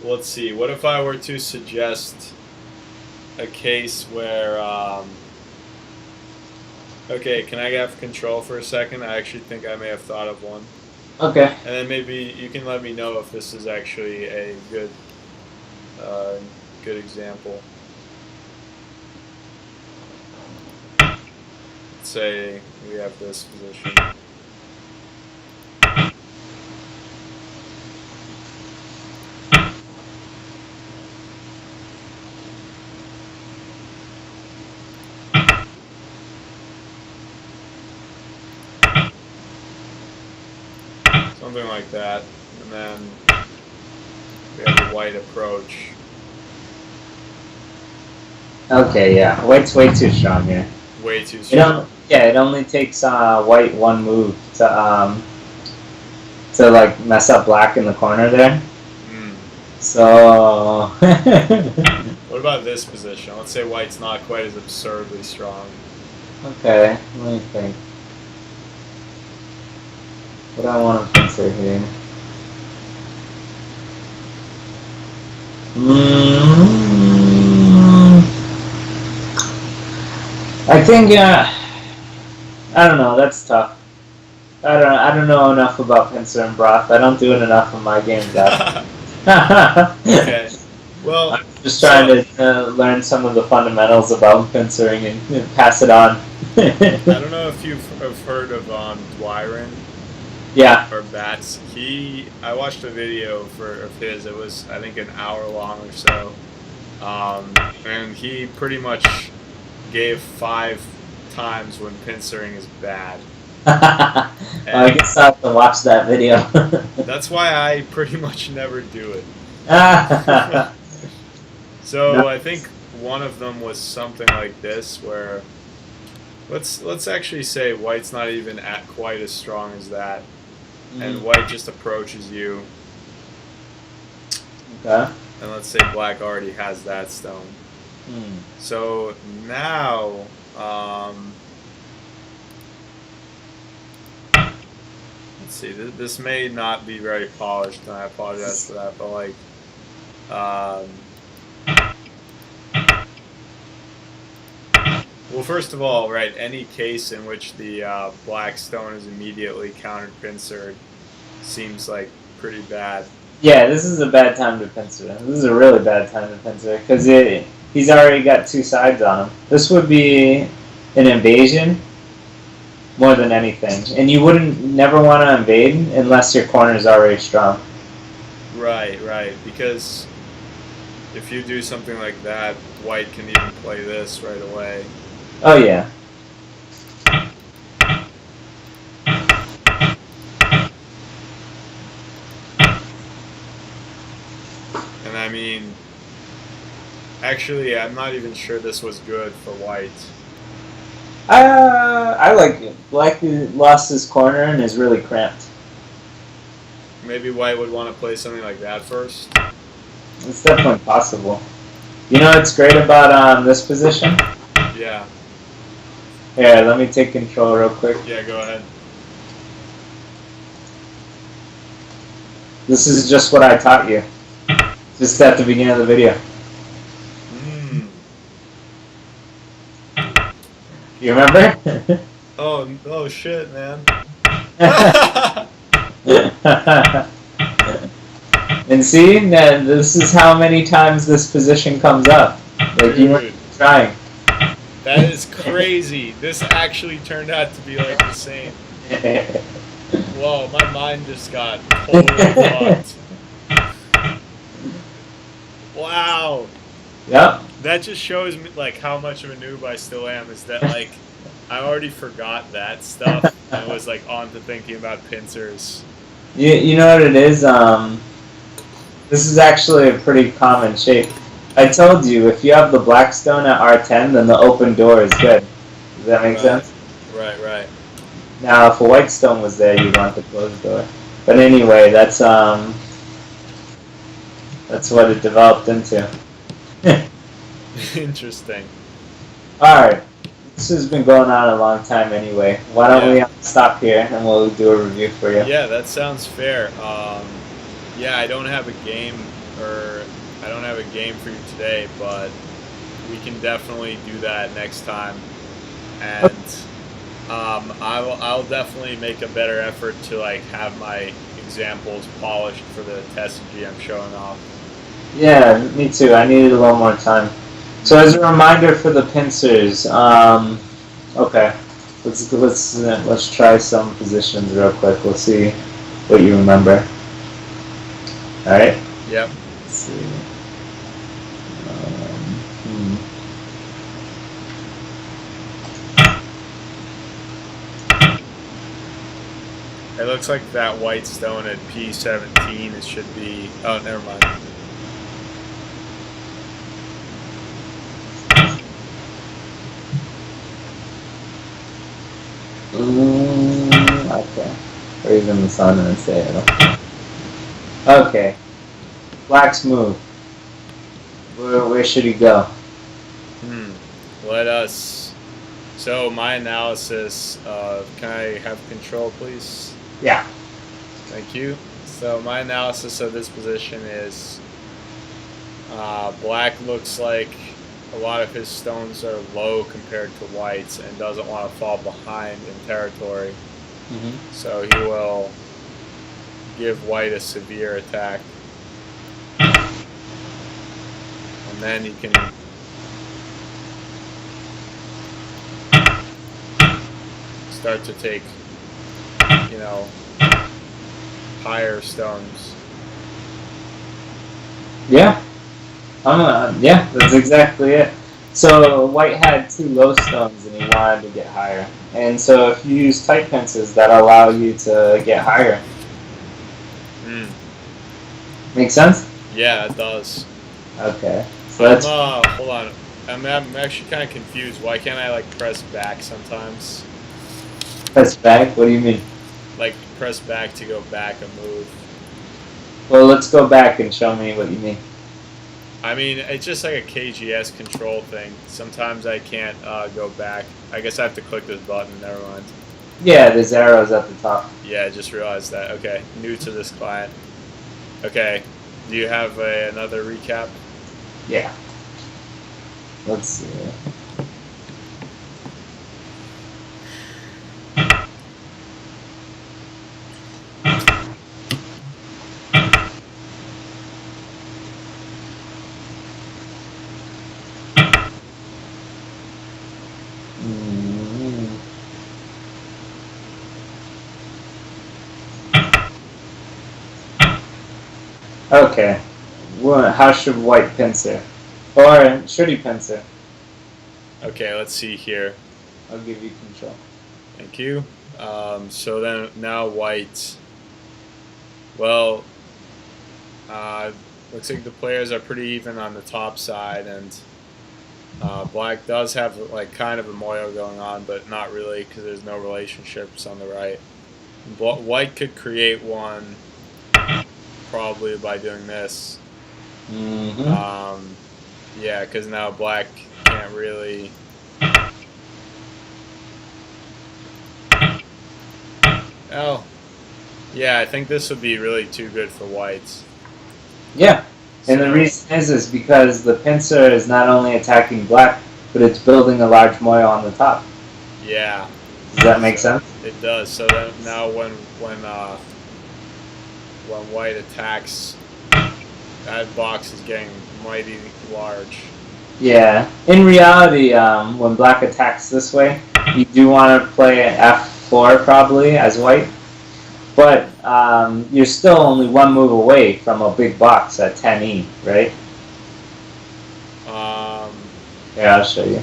Let's see. What if I were to suggest a case where... okay, can I have control for a second? I actually think I may have thought of one. Okay. And then maybe you can let me know if this is actually a good example. Let's say we have this position. Something like that, and then we have a white approach. Okay, yeah. White's way too strong here. Way too strong. It only takes white one move to like mess up black in the corner there. So. What about this position? Let's say white's not quite as absurdly strong. Okay, let me think. What do I want to pincer here? I think I don't know. That's tough. I don't know enough about pincer and broth. I don't do it enough in my games. Okay. Well, I'm just trying to learn some of the fundamentals about pincering and pass it on. I don't know if you've heard of Dwyron. Yeah. Or Bats. I watched a video of his. It was, I think, an hour long or so. And he pretty much gave 5 times when pincering is bad. Well, I guess I'll have to watch that video. That's why I pretty much never do it. So no. I think one of them was something like this, where let's actually say white's not even quite as strong as that, and white just approaches you. Okay. And let's say black already has that stone. So now, let's see. This may not be very polished, and I apologize for that. But like, well, first of all, right, any case in which the black stone is immediately countered pincered seems like pretty bad. Yeah, this is a bad time to pincer. This is a really bad time to pincer because he's already got 2 sides on him. This would be an invasion more than anything, and you never want to invade unless your corner is already strong. Right, because if you do something like that, white can even play this right away. Oh yeah. And I mean, actually, I'm not even sure this was good for white. I like it. Black lost his corner and is really cramped. Maybe white would want to play something like that first. It's definitely possible. You know what's great about this position? Yeah. Here, let me take control real quick. Yeah, go ahead. This is just what I taught you. Just at the beginning of the video. You remember? Oh shit, man. And see, this is how many times this position comes up. Like, you weren't trying. That is crazy. This actually turned out to be like the same. Whoa, my mind just got totally fucked. Wow. Yep. That just shows me like how much of a noob I still am. Is that like I already forgot that stuff and was like on to thinking about pincers. You know what it is? This is actually a pretty common shape. I told you, if you have the black stone at R10, then the open door is good. Does that make sense? Right. Now, if a white stone was there, you'd want the closed door. But anyway, that's what it developed into. Interesting. Alright. This has been going on a long time anyway. Why don't we stop here and we'll do a review for you? Yeah, that sounds fair. Yeah, I don't have a game for you today, but we can definitely do that next time. And I'll definitely make a better effort to like have my examples polished for the testagy I'm showing off. Yeah, me too. I needed a little more time. So as a reminder for the pincers, okay, let's try some positions real quick. We'll see what you remember. All right. Yep. Let's see. It looks like that white stone at P17. It should be. Oh, never mind. Okay. Or even the sun and say it. Okay. Black's move. Where should he go? Let us. So my analysis. Can I have control, please? Yeah. Thank you. So my analysis of this position is black looks like a lot of his stones are low compared to white's and doesn't want to fall behind in territory. Mm-hmm. So he will give white a severe attack. And then he can start to take, higher stones. Yeah. Yeah, that's exactly it. So white had 2 low stones and he wanted to get higher. And so if you use tight pincers, that allow you to get higher. Make sense? Yeah, it does. Okay. So that's hold on. I'm actually kind of confused. Why can't I press back sometimes? press back. What do you mean? Like press back to go back a move. Well, let's go back and show me what you mean. I mean, it's just like a KGS control thing. Sometimes I can't go back. I guess I have to click this button. Never mind. Yeah, there's arrows at the top. Yeah, I just realized that. Okay, new to this client. Okay, do you have another recap? Yeah. Let's see. Okay. Well, how should white pincer? Or should he pincer? Okay, let's see here. I'll give you control. Thank you. So then now white. Well, looks like the players are pretty even on the top side, and black does have kind of a moyo going on, but not really because there's no relationships on the right. White could create one probably by doing this. Mm-hmm. Yeah, because now black can't really. Oh, yeah, I think this would be really too good for whites. Yeah, and the reason is because the pincer is not only attacking black, but it's building a large moyo on the top. Yeah. Does that make sense? It does. So then now when white attacks, that box is getting mighty large. Yeah. In reality, when black attacks this way, you do want to play F4 probably as white. But you're still only one move away from a big box at 10E, right? Yeah, I'll show you.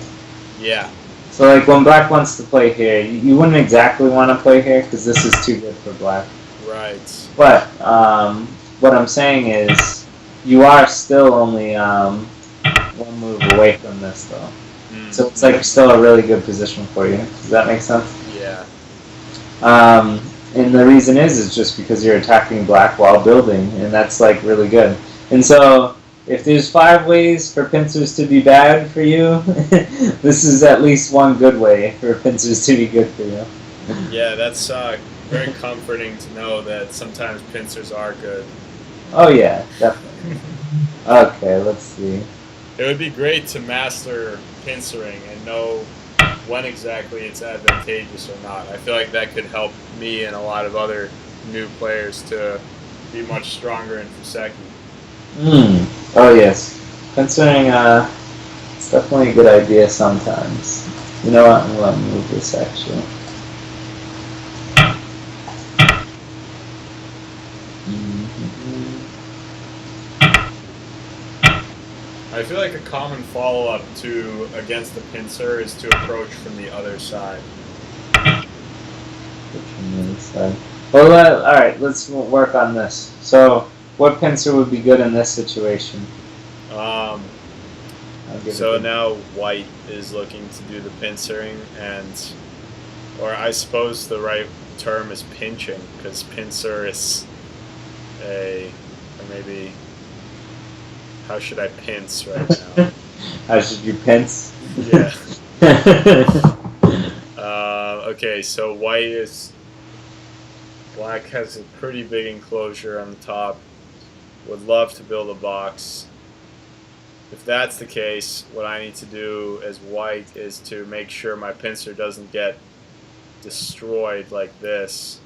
Yeah. So like when black wants to play here, you wouldn't exactly want to play here because this is too good for black. Right. But what I'm saying is you are still only one move away from this though. So it's like still a really good position for you. Does that make sense? Yeah. And the reason is just because you're attacking black while building, and that's like really good. And so if there's 5 ways for pincers to be bad for you, this is at least one good way for pincers to be good for you. Yeah, that's very comforting to know that sometimes pincers are good. Oh yeah, definitely. Okay, let's see. It would be great to master pincering and know when exactly it's advantageous or not. I feel like that could help me and a lot of other new players to be much stronger in Fuseki. Oh yes. Pincering, it's definitely a good idea sometimes. You know what? I'm gonna move this actually. I feel like a common follow-up to against the pincer is to approach from the other side. Well, all right. Let's work on this. So, what pincer would be good in this situation? So now white is looking to do the pincering, and, or I suppose the right term is pinching, because pincer is or maybe, how should I pinch right now? How should you pinch? Yeah. Okay, so black has a pretty big enclosure on the top. Would love to build a box. If that's the case, what I need to do as white is to make sure my pincer doesn't get destroyed like this.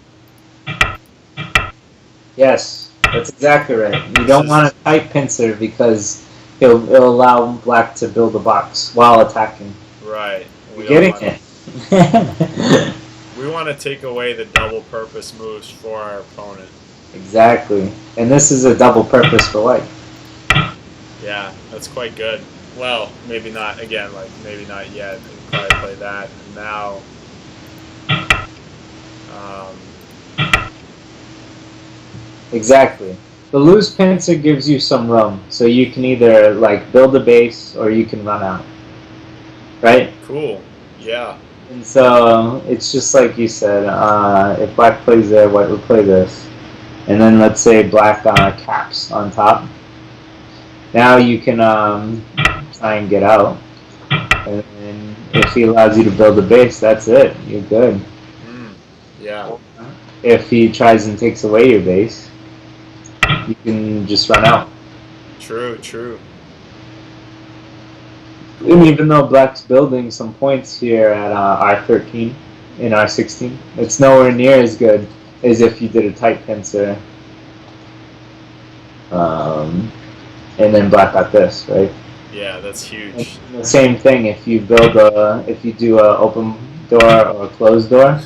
Yes, that's exactly right. You don't want a tight pincer because it'll allow black to build a box while attacking. Right. You're getting it. We want to take away the double purpose moves for our opponent. Exactly. And this is a double purpose for white. Yeah, that's quite good. Well, maybe not, again, like, maybe not yet. We'll probably play that. And now, exactly. The loose pincer gives you some room, so you can either, like, build a base or you can run out. Right? Cool. Yeah. And so, it's just like you said, if black plays there, white would play this. And then let's say black caps on top. Now you can try and get out. And then if he allows you to build a base, that's it. You're good. Yeah. If he tries and takes away your base, you can just run out. True, true. And even though black's building some points here at R13 in R16, it's nowhere near as good as if you did a tight pincer. And then black got this, right? Yeah, that's huge. The same thing if you do a open door or a closed door.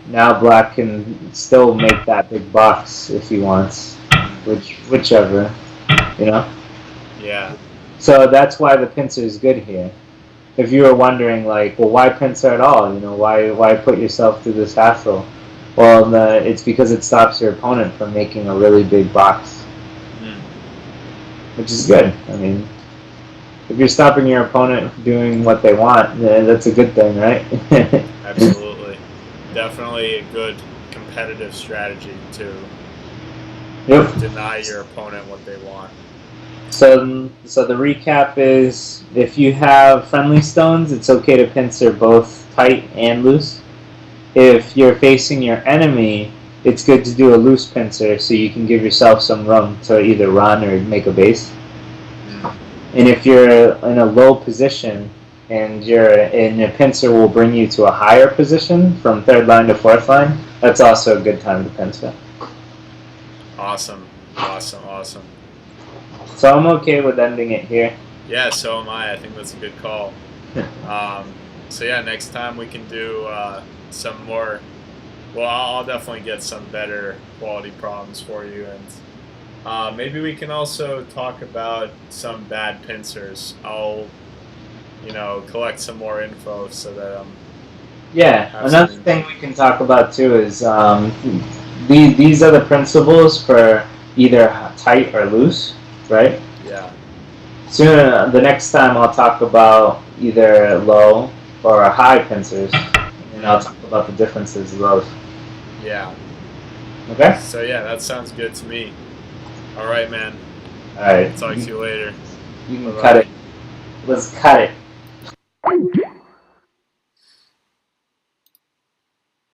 Now black can still make that big box if he wants, whichever, you know. Yeah. So that's why the pincer is good here. If you were wondering, like, well, why pincer at all? You know, why put yourself through this hassle? Well, it's because it stops your opponent from making a really big box. Which is good. I mean, if you're stopping your opponent from doing what they want, that's a good thing, right? Absolutely. Definitely a good competitive strategy to deny your opponent what they want. So the recap is, if you have friendly stones, it's okay to pincer both tight and loose. If you're facing your enemy, it's good to do a loose pincer so you can give yourself some room to either run or make a base. And if you're in a low position and your pincer will bring you to a higher position from 3rd line to 4th line, that's also a good time to pincer. Awesome. Awesome, awesome. So I'm okay with ending it here. Yeah, so am I. I think that's a good call. So yeah, next time we can do some more Well, I'll definitely get some better quality problems for you, and maybe we can also talk about some bad pincers. I'll, collect some more info so that Yeah, have another some. thing we can talk about too is these are the principles for either tight or loose, right? Yeah. Soon, the next time I'll talk about either low or high pincers, and I'll talk about the differences of those. Yeah. Okay? So yeah, that sounds good to me. All right, man. All right. Talk to you later. You can cut Bye-bye. it. Let's cut it.